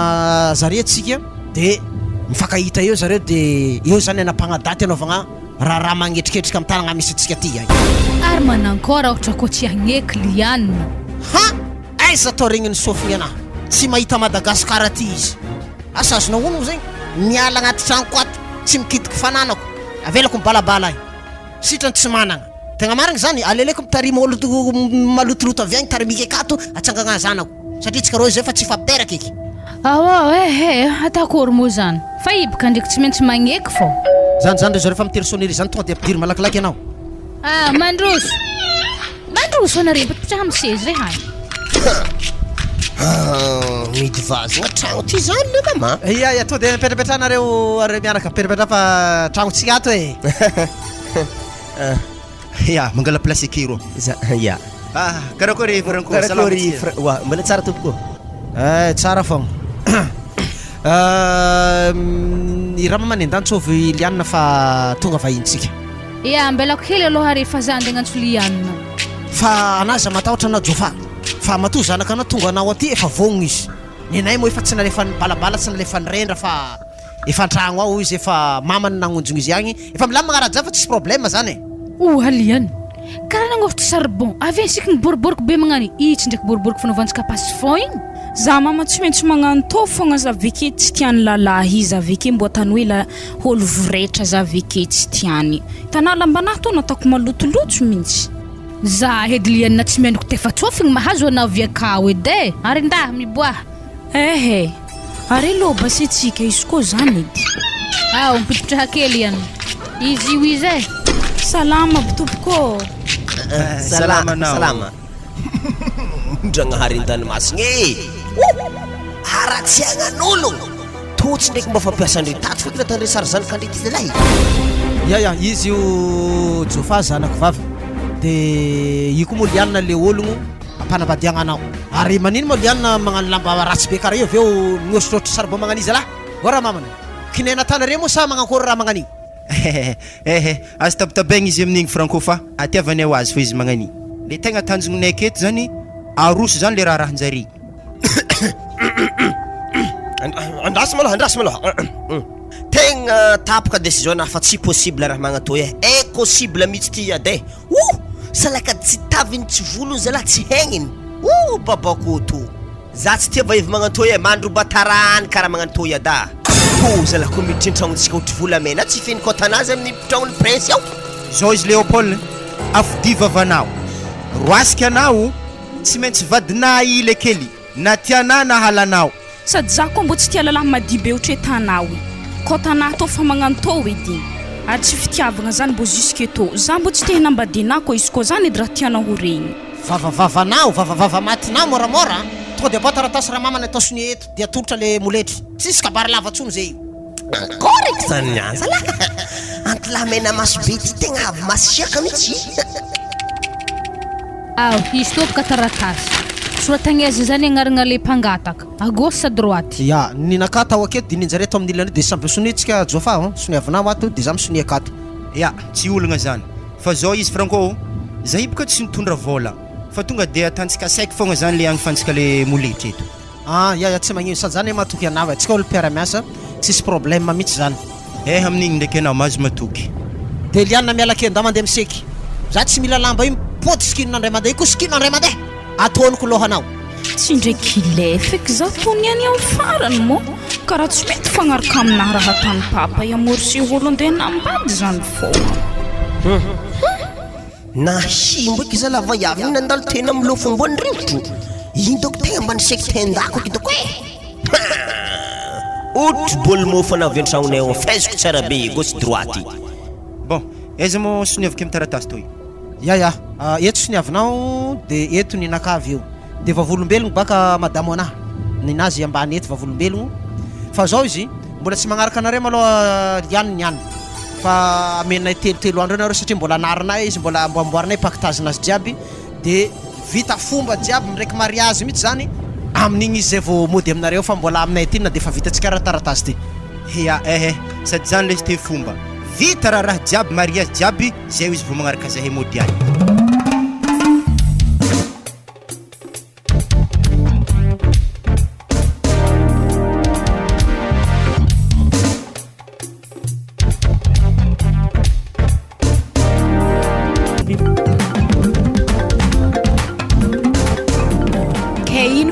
zare atsika de mifakahita eo zareo de eo zany anampagnadaty anaovagna raha magnetriketrika amin'ny tanagna misy atsika ty ary manankora ohatra koa tsy agneky liana aiza atao regniny sofigny anahy tsy mahita Madagasikara ty izy asazona ono zegny miala agnaty tranoko ato tsy mikitiky fananako avelako mibalabala sitrany tsy managna tegna marigny zany aleleko mitarima olo malotoloto avy agny tarimika akato atsangagna zanako satria tsika rô zay fa tsy fampiteraky eky atakory moa zany fa ibaka ndraiky tsy maintsy magneky fô zany re zareo fa mitersonnery zany tonga de ampidiry malakilaky anao mandroso anareo mpitraha amin'ny sezy re hany midy vazagna tragno ty zany le mama ia to de mipetrapetrahanareo are miaraka mipetrapetra fa tragno tsika ato ya mangala place akiro ya karakory wa mbala tsara tompoko tsara fogna iraha mamany andan-tsovy lianina fa tonga vahintsika mbelako hely aloha rehefa za andeha agnantso lianina fa anazy matahotra anao jofa fa matoa zanaka anao tonga anao aty efa vognona izy ninay moa efa tsy nalefa ny balabala tsy nalefa ny rendre fa efa antragno ao izy efa mamany nagnonjogna izy agny efa milamagna raha fa tsisy problème zany aliana karaha nagnohatra charbon avy ansika ny boriboriko be magnany itsy ndraiky boriboriko fanaovantsika pasy fo igny za mama tsy maintsy magnano tô fogna za veke tsy tiany lalahy izy aveke mbo tany hoe la olo voretra za veke tsy tiany tanà lambanahy tô nataoko malotoloto mihitsy za edy lianina tsy menoko tefa tsofigny mahazo anao viakao edy ary nda miboaha ary loba sy tsika izy koa zany edy mipidipitraha kely iany izy io izy salama bitompoko salama ndragnahary an-danomasina aratsy agnan'ologno totsy ndraiky mba fampiasan'ireo tato fakina tandre sary zanaka andrety zalahy ya izy io jofa zanako vavy de io koa moa lianina le ologno ampanambadiagna anao ary manino moa lianina magnano lamba ratsy be karaha io aveo mihosotrotro sarbon magnano izy lahy raha mamana kinena tanare moa sa magnakory raha magnani azy tabitabegna izy amin'igny franco fa atiavany ao azy fa izy magnani le tegna tanjongonay aketo zany aroso zany le rahanjare andrasy malôha tegna tapaka décision fa tsy possible raha magnatô impossible mihitsy ty ade salaka tsy taviny tsy volony zalahy tsy hegniny babakoto za tsy tia vaivy magnatô mandro batarany karaha magnatô ada zalahy koa miditry tragnontsika otry volamena tsy feny kotanazy amin'ny tragnony prince ao zao izy Léopold afodi vavanao roasika anao tsy maintsy vadina ile kely na tiana na halanao sady za koa mbo tsy tia lalahy madibe ohatry tanao kotanahy tô fa magnano tô edy ary tsy fitiavagna zany mbo jusque tô za mbo tsy te hinambadina koa izy koa zany edy raha tiana ho regny vavavavanao vavavava matinao moramora tonga de bataratasy raha mamana ataosony eto de atolotra le moletry tsisy kabary lava tsony zay correct zany niaza la antilamena maso be ty tegna avy masiaka mihitsy izy tô baka taratasy soratagnazy zany agnaragna le mpangataka à gauche à droite ya ninaka tao aketo dininjare to amin'ny ilany de samby sonitsika jofa soniavinao ato de za misoni akato ya tsy olagna zany fa zao izy franco za ibaka tsy mitondra vola fa tonga de atantsika saiky fogna zany le agnifantsika le moletry eto ya tsy magnino sady zany matoky anao tsika olo mpiara-miasa tsisy problème mihitsy zany amin'igny ndraiky anao mahazo matoky de lianina mialake nda mandeha miseky za tsy mila lamba io mipody sikinina andray mandeha io koa sikinina andray mandeha ataoniko lohanao tsy ndraiky ilefeky za tony any amin'ny farany mo karaha tsy mety fagnaraka aminahy raha tany papa iamorosy olo andeha nambady zany foana nahimbo eky za lava iavy iny nandalo tena amin'ny lofom-boany rivotro iny doko tegna mba nisaiky tendako eky doko outro mofana avy an-tragnonay ao faiziko tsara be gauche droite. Bon, aiza mo soniavako amin'ny taratasy toy? Ya, eto soniavinao de eto ninakavy eo. De vavolombelogno baka madamo anahy. Ninazy ambany eto vavolombelogno. Fa zao izy mbola tsy magnaraka anareo malôha liany niany. Fa amenay telo andro anareo satria mbola anarinay izy mbola amboarinay pactaginazy jiaby de vita fomba jiaby ndraiky mariage mihitsy zany amin'igny izy zay vao mody aminareo fa mbola aminay ty na de fa vita tsika raha taratasy ty. Ya, sady zany lesy te fomba vita raha jiaby mariage jiaby zay izy vao magnaraka zahay mody any.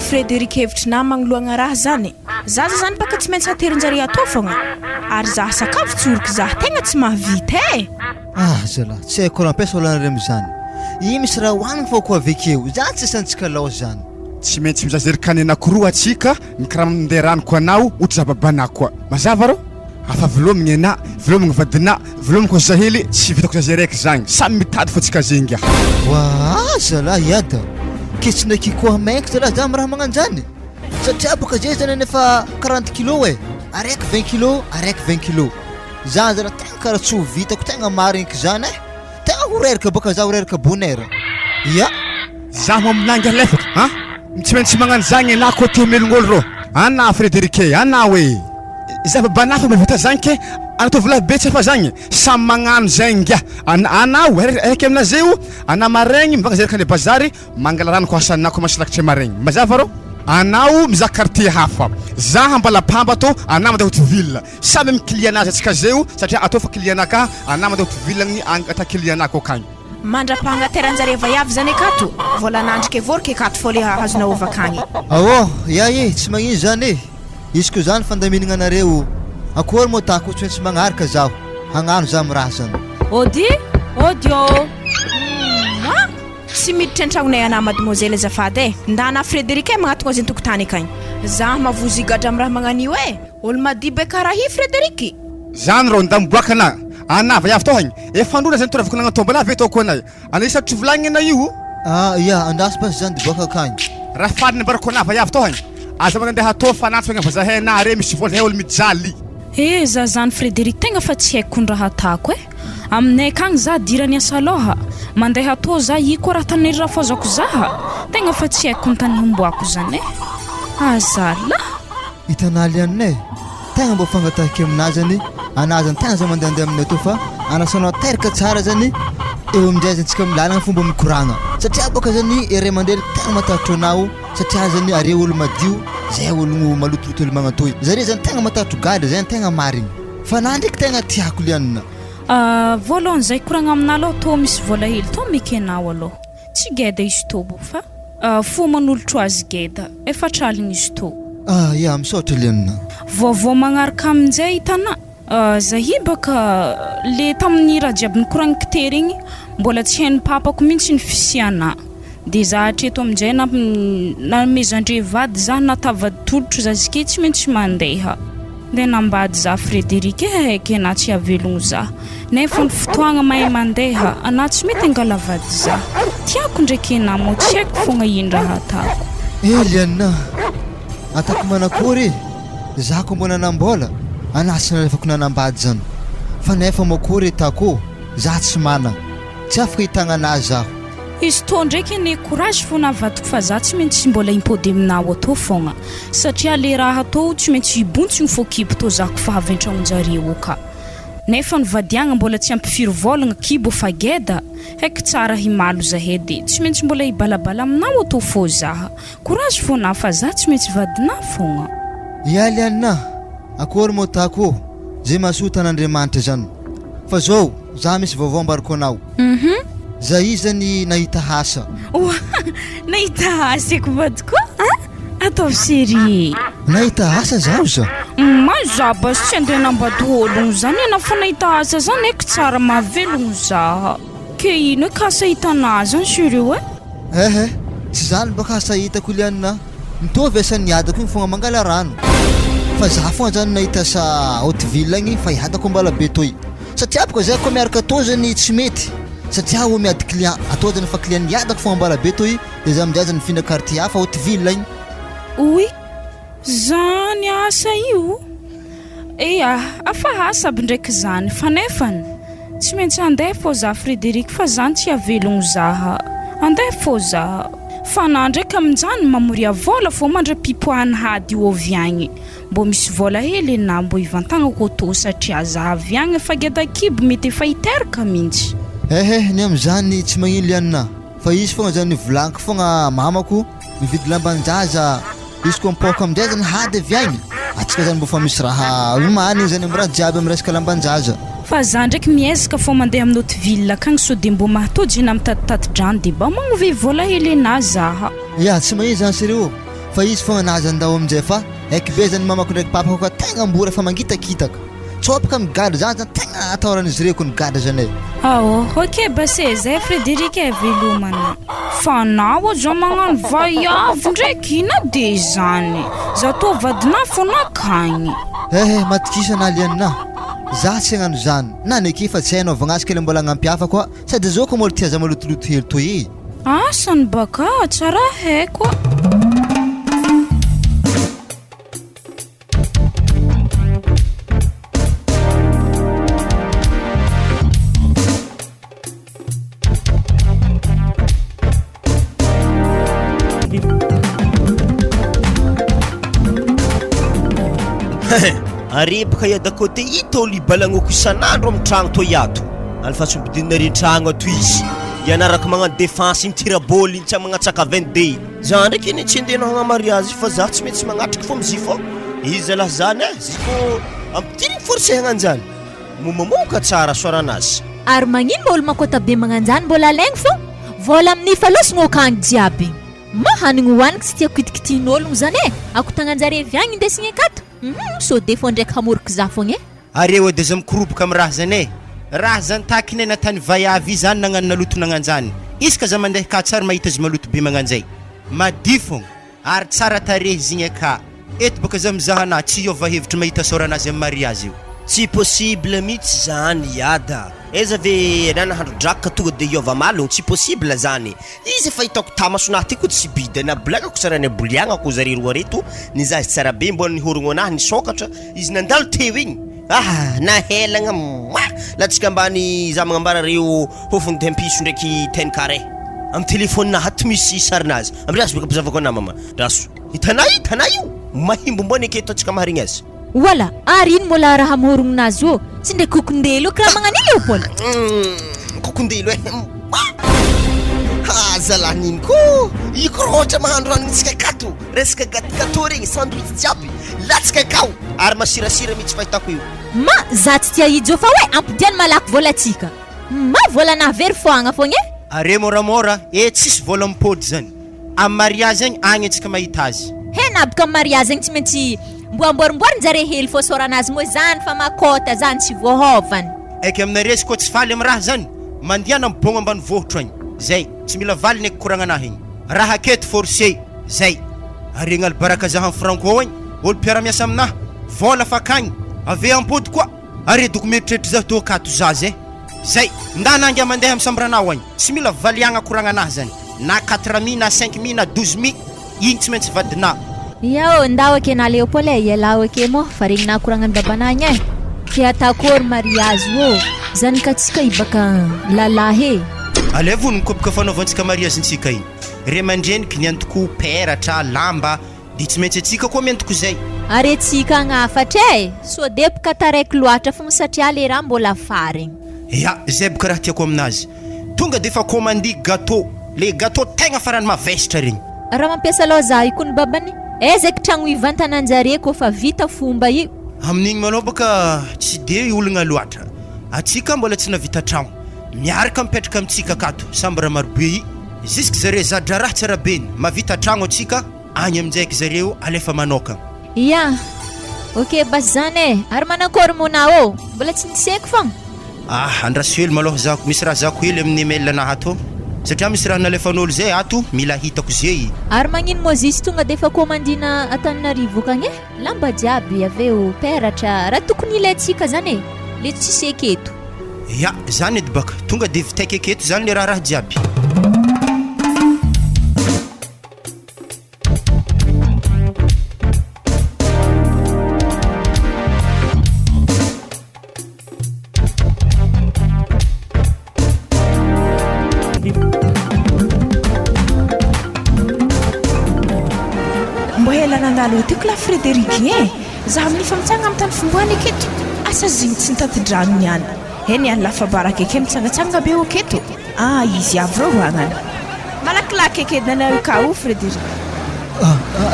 Frédéric hevitry na magnoloagna raha zany zaza zany baka tsy maintsy haterin-jare atao fogna ary zaha sakafo tsoriko zaha tegna tsy mahavita zala tsy haiko raha ampiasa olanareo am'zany io misy raha hohanigny fa koa avekeo za tsy santsika lao zany tsy maintsy mizazery-kany anakoroa atsika mikaraha mindeha ranoko anao ohatra zababanao koa mazava rô afa vilomigny ana vilomigny vadina vilomiko zahely tsy vitako zaze raiky zagny samy mitady fa tsika zengy wa zala iada kesy ndraiky koa maiko zala za raha magnanjany satria boka zay zany nefa 40 kilo araiky 20 kilo araiky 20 kilo za zala tegna karaha tsy ho vitako tegna mariniky zany tegna horeraka boka za horeraka bonheur ya za mo aminangy alefaka tsy maintsy magnano zagny ana koa te omelon'olo rô ana Frédéric ana hoe zava-banà fa mavita zagny ke anatovy lahy be tsy fa zagny samy magnano zagny ngia anao araiky amina zay o ana maregny mivanga zay kany bazary mangala rano ko hasanako masilakitry maregny mazava rô anao mizaha quartier hafa za hambalapamba to ana mandeha hotiville samy amin'ny client anazy atsika zay o satria atao fa client anaka ana mandeha hotiville ata client anako akagny mandra-pagnateran-jare vaiavy zany akato volanandrika vorika akato fô le azona ovakagny ya tsy magnino zany izy ko zany fandaminagna anareo akory moa tako tsy maintsy magnaraka zaho hagnano za raha zany odio tsy miditra an-tragnonay ana mademoiselle azafady ndana Frédéric magnatogna azy an-tokotany akagny za mavozy gadra amin'ny raha magnanio olo madibe karaha hi Frédéric zany rô ndamboaka ana vaiavy tao hagny efa androna zany toravako nagnatombola avy ataoko anay ana isatry volagny ana io ya andasy basy zany diboaka akagny raha fariny ambarako ana vaiavy tao hagny aza manandeha atao fanaty fagna vazahay ana re misy vola zahay olo mijaly za zany Frédéric tegna fa tsy haiko ny raha atako aminay akagny za dirany asa aloha mandeha atao za iko raha tanery raha fazako zaha tegna fa tsy haiko ny tany homboako zany azala hitanaly annay tegna mbo fangatahika aminazy zany anazy zany tegna za mandehandeha aminay to fa anasanao teraka tsara zany eo amin'izay zany tsika milalagna fomba mikoragna satria boka zany ere mandely tegna matahotra anao satria zany are olo madio zay ologno malotoloto olo magnatoy zare zany tegna matahotra gadra zay tegna marigny fa na ndraiky tegna tiako lianina voalohany zay koragna amina aloha tô misy vola hely tô meky anao aloha tsy geda izy tô bo fa fo manolotro azy geda efa traligny izy tô ya misaotra lianina vaovao magnaraka amin'izay hitanà zahi baka le tamin'ny raha jiaby nikoragny kitery igny mbola tsy hain'ny papako mihitsy ny fisiana de za hatreto amin'izay namezandre vady za natavady tolotro za zike tsy maintsy mandeha de nambady za Frédéric haike na tsy avelogno za nefa ny fotoagna mahay mandeha ana tsy mety angala vady za tiako ndraiky ana mo tsy haiko fogna ino raha atako lianina atako manakory za ko mbona nambola anasana lefako nanambady zany fa nefa makory tako za tsy mana tsy afaka hitagna anazy zaho izy tô ndraiky ane courage fo navadiko fa za tsy maintsy mbola impody aminao atao fogna satria le raha atao tsy maintsy ibontsy fo kibo tô zako fa avy an-tragnonjareo ka nefa ny vadiagna mbola tsy ampifiry volagna kibo fa geda haiko tsara himalo zahay de tsy maintsy mbola hibalabala aminao atao fô zaha courage fo na fa za tsy maintsy vadina fogna lianina akory moa tako zay mahasoa tan'Andriamanitra zany fa zao za misy vaovao ambarako anao za izy zany nahita hasa nahita hasa ko vadiko atao serie nahita hasa zaho za za bas tsy andeha nambady ologno zany ana fa nahita hasa zany haiko tsara mahavelogno zaha ke ino hoe kasa hitana zany sérieux tsy zany baka hasa hitako lianina mitovy asan'ny adako igny fogna mangala rano fa za fogna zany nahita sa haute-ville agny fa hihatako mbala be toy satria baka zay koa miaraka atao zany tsy mety satria ho miady client atao zany fa client niadako fogna mbala be toy dia za amin'izay zany mifindra quartier hafa haute-ville agny. oy zany asa io eya afa asa aby ndraiky zany fa nefany tsy maintsy andeha fô za Frédéric fa zany tsy avelogno zaha andeha fô za fa na ndraiky amin'izany mamoria vola fô mandra-pipoahany hady io avy agny mbô misy vola hely na mbô ivantagna koto satria za avy agny fa geda kibo mety efa hiteraka mihitsy. Ny amin'izany tsy magnino lianina fa izy fogna zany volaniko fogna mamako mividy lambanjaza izy koa mipoaka amin'izay zany hady avy agny atsika zany mbô fa misy raha omaniny zany amin'ny raha jiaby amin'ny resaka lambanjaza. fa za ndraiky miezaka fô mandeha amin'ny haute-ville akagny so dia mbô mahatody na mitaditady-drano dia mba magnovy vola hely anazy zaha. Ya tsy magnino zany sérieux fa izy fogna nazy andao amin'izay fa aiky be zany mamako ndraiky papako koa tegna mbora fa mangitakitaka tsopaka migada zany zany tegna ataoran'izy reko nigada zany ok base zay Frédéric velomana fa nao zao magnano vaiavy ndraiky ina dia zany za to vadina fô nakagny. matikisa na lianina za tsy hagnano zany na neky fa tsy hainao vagnasika le mbola agnampiafa koa sady zao koa mola tia za malotoloto hely toy asany baka tsara haiko. arebaka iada côté hita olo ibalagnoko isan'andro amin'ny tragno toy ato alfa tsy mbidinare tragno ato izy ianaraka magnano défense mitiraboly tsy magnatsaka 22 za ndraiky iny tsy andehanao agna mariage fa za tsy maintsy magnatriky fô mizy fô izy alaha zany zy fô ampitiny forcé hagnanjany momamoka tsara soaranazy ary magnino olo makota be magnanjany mbola alaigny fô vola amin'ny falosogno akagny jiaby mahanigny hoaniky tsy tia kitikitin'ologno zany ako tagnanjare viagny indesigny akato so de fô ndraiky hamoriky za fogna areo edy za mikoroboka amin'ny raha zany raha zany takiny natany vaiavy zany nagnano naloto nagnanjany isaka za mandeha ka tsara mahita azy maloto be magnanjay madi fogna ary tsara tarehy zigny aka eto baka za mizahana tsy hiova hevitra mahita soranazy amin'ny mariage io tsy possible mihitsy zany iada eza ve anao nahandro drakaka tonga dia hiova malogno tsy possible zany izy efa hitako tamasonahy ty koa tsy bidy na bolakako sarany aboliagnako zare roa reto nizazy tsara be mbona nihorogno anahy nisokatra izy nandalo teo igny nahelagna latsika ambany za magnambara reo hofony tempiso ndraiky ten carré amin'ny telefônina hato misy sarinazy amirazy baka mpizavako ana mama raso hitanay io mahimbo mbona aketo atsika maharigny azy wala ary ino mola raha mohorognazy ô tsy ndraiky kokondelo karaha magnan'iny io paola kokondelo zalaniny ko iko rohatra mahandro hanignytsika akato resaka gato regny sandwich jiaby latsika akao ary masirasira mihitsy fahitako io za tsy tia ijo fa hoe ampidiany malaky vola atsika vola navery foagna fogna are moramora tsisy vola mipody zany amin'ny mariage agny agny atsika mahita azy henabaka amin'ny mariage agny tsy maintsy mboamboarimboary njare hely fô soranazy moa zany fa makota zany tsy voahovany aiky aminare sy koa tsy faly amin'ny raha zany mandiana mibogna ambany vohotro agny zay tsy mila valy naiky koragnanahy igny raha aketo forcé zay aregna albaraka zaha amin'ny franco agny olo mpiara-miasa aminahy vola fa akagny ave ampody koa are documentretry za to akato zazy zay ndanangy mandeha amin'ny sambranao agny tsy mila valiagna koragnanahy zany na 4 na 5 na 12 igny tsy maintsy vadina yao ndao ake na Leopold yalao ake mo faring na kurangan babananya kia takor mariage wo zany katsika ibaka lalahe alevo nkopka fanaovantsika mariage ntsika igny re mandreniky ny antoko peratra lamba di tsy maintsy atsika koa miantoko zay aretsika agnafatray so depaka taraiky loatra fogna satria le raha mbola fary ya zay boka raha tiako aminazy tonga de fa commandi gâteau le gâteau tegna farany mavesitra regny raha mampiasa lao za ikony babany ezek tragno ivantananjare ko fa vita fomba io amin'igny malô baka tsy de ologna loatra atsika mbola tsy navita tragno miaraka mipetraka amintsika akato samby raha marobe jusque zare zadra raha tsara beny mavita tragno atsika agny aminjaiky zareo alefa manokagna ya ok bas zany ary manakory mona ô mbola tsy niseko fogna andraso hely malôha zako misy raha zako hely amin'ny email anahy ato satria misy raha nalefan'olo zay ato mila hitako zay. Ary magnino moa zisy tonga de efa komandina Antananarivo akagny lamba jiaby aveo peratra raha tokony ilayntsika zany e le tsisy eketo. Ya zany edy baka tonga de vitaiky eketo zany le raha jiaby. Nandalo tiko la Frédéric zaho mifa mitsanga amin'ny tany fomboany aketo asa ziny tsy nitaty-drano niany eny any lafa baraka eke mitsangatsanga be aketo izy avy reo agnany malakilaky ekedinanao ka o Frédéric.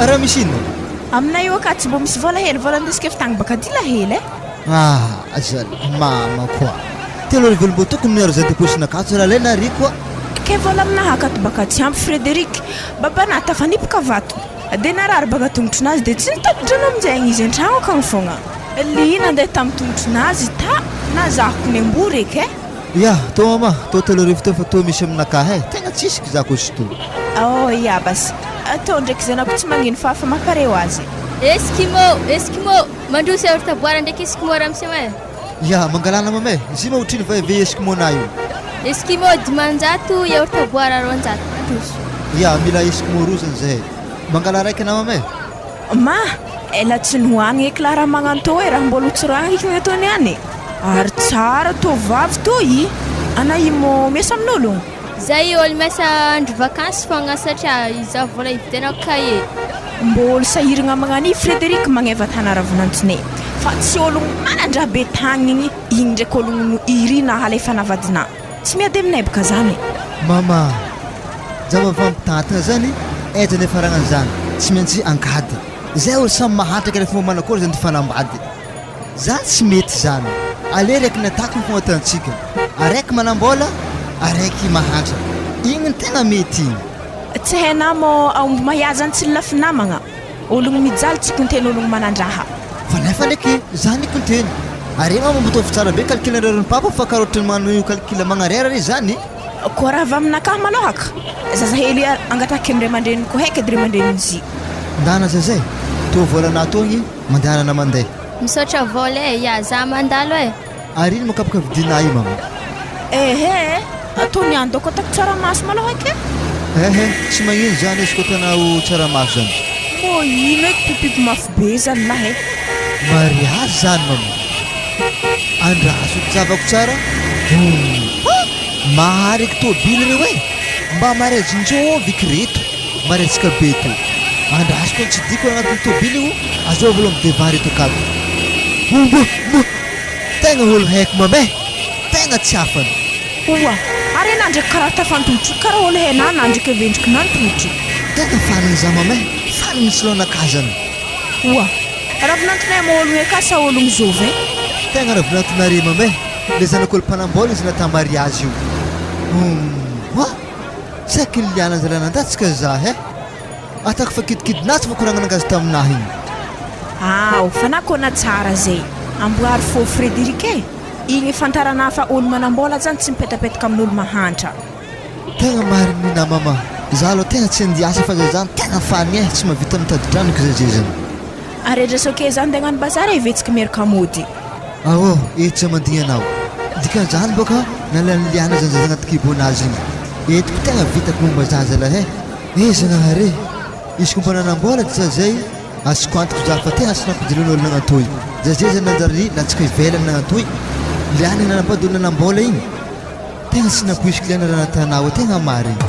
Raha misy ino aminay io ka tsy mbo misy vola ndesika fitagny baka dila hely ajal mama koa telo rivelo mbo tokony miaro zay deposina akato raha lena ry koa ke vola aminaha akato baka tsy ampy Frédéric babana tafanipaka vato de narary baka tongotrinazy de tsy nitapidrano amin'izay izy an-tragno akagny fogna lina andeha tamin'ny tongotrinazy ta na zahoko ny ambory eky ya tô mama tô telo rivo teo fa tô misy aminakahy tegna tsisika zako izy to ya bas tô ndraiky zanako tsy magnino fa mampareo azy. Eskimo mandroso yaourt boara ndraiky Eskimo ramsema ya mangalana mame izy mahotriny va eve Eskimo na io Eskimo dimanjato yaourt boara ronjato mandroso ya mila Eskimo rozany zay mangala raiky na mame ma ela tsy nohanigny eky raha magnano tô raha mbola hotsoragna hikigny ataony any ary tsara tô vavy toy anaimo miasa amin'olo zay olo miasa andro vakansy fogna satria iza vola hividianako kaye mbôlo sahiragna magnani Frédéric magneva tanaravonantsine fa tsy olo manandraha be tagniny igny ndraiky olo irina halefa navadina tsy miady aminay baka zany mama zava vampitantana zany ejany efaragnany zany tsy maintsy ankady zay olo samy mahatraka rehefa momanakory zany tifanambady zany tsy mety zany ale raiky natako ny fogna tantsika araiky manambola araiky mahatra igny ny tegna mety igny tsy hainao mo aomby mahazany tsy lafy namagna ologno mijaly tsy konteny ologno manandraha fa nefa ndraiky zany konteny are mama mbotovy tsara be calculererony papa fa karotrany manio calcule magnarera re zany koa raha avy aminakahy malohaka zaza hely angataky amire mandreniny ko haika dire mandrenizy ndana zazay to volana togny mandehanana mandeha misaotra vola ya za mandalo ary iny makapaka vidina io mama atony andoko atako tsaramaso malohaka tsy magnino zany izy ko tanao tsaramaso zany mo ino eky pipipo mafy be zany lahy mariage zany mama andrasoko zavako tsara mahareky tôbily reo mba mariazinjô vikireto mariatsika be to andrasoko tsy diko agnatin'ny tôbily io azao vola midevan reto akato tegna olo haiko mame tegna tsy afany ary enao ndraiky karaha tafantotry karaha olo hainao na ndraiky avendriky nantotry tegna faniny za mame faniny misy loanakazany ravinantonay ma ologno eka sa ologno zovy tegna ravinantonare mame le zanak'olo mpanambola izy nata mariage io saky liana zala nandatsika za atako fa kidikidinatsy fa koragnanangazy taminahy igny fa nakona tsara zay amboary fô Frédéric igny fantarana fa olo manambola zany tsy mipetapetaka amin'olo mahantra tegna marinina mama za aloha tegna tsy andiasa fa zay zany tegna fany tsy mahavita mitady-draniko zay zany ary adrasoke zany degnano bazary vetsika miaraka mody etsa mandigny dikan'izany boka nalaniliana zany zay agnaty kibonazy igny etiko tegna vitako momba zazalahy zagnahare izy ko mba nanambola ty zazay azoko antoko za fa tegna sy nampidilon'olo nagnatoy zay zany nanjary latsika ivelany nagnatoy liana nanambady olo nanambola igny tegna sy napoisiky liana raha natanao tegna marigny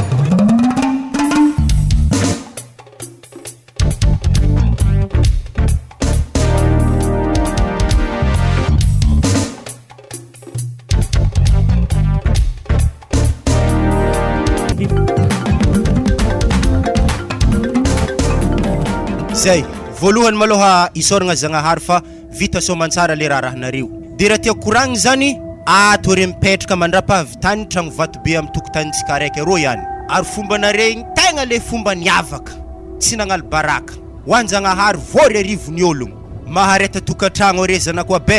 zay voalohany maloha isoragna zagnahary fa vita somantsara le rahanareo de raha tiako koragny zany atory mipetraka mandrapahavitany tragno vato be amin'ny tokotanitsika araiky arô ihany ary fombanareny tegna le fomba niavaka tsy nagnalo baraka ho an-jagnahary vory arivony ologno mahareta tokantragno are zanako abe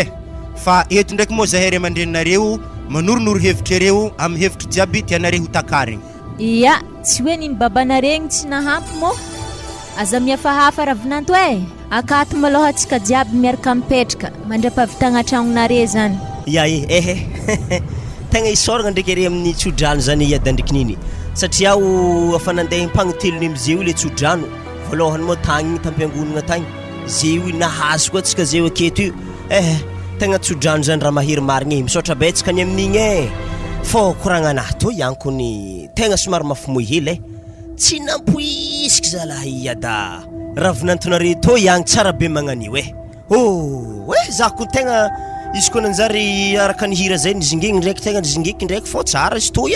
fa eto ndraiky moa zahay ray aman-dreninareo manoronoro hevitra areo amin'ny hevitra jiaby tianareo ho takarigny Ia, tsy hoe niny babana regny tsy nahampy mo. Aza mihafahafa ravinanto akato maloha atsika jiaby miaraka mipetraka mandra-pahavitagna tragnonare zany. Ya tegna isoragna ndraiky are amin'ny tsodrano zany iadandriky niny satria afa nandeha mpagnitelony amizeo le tsodrano voalohany moa tagny tampiangonana tagny zeo nahazo koa atsika zeo aketo io tegna tsodrano zany raha mahery marigny misaotra betsaka ny amin'igny fô koragnanahy to iankony tegna somary mafamoy hely tsy nampoisiky zalahy iada ravinantonare to iagny tsara be magnan'io za ko tegna izy koa nanjary araka ny hira zay nizingigny ndraiky tegna nizingiky ndraiky fô tsara izy toy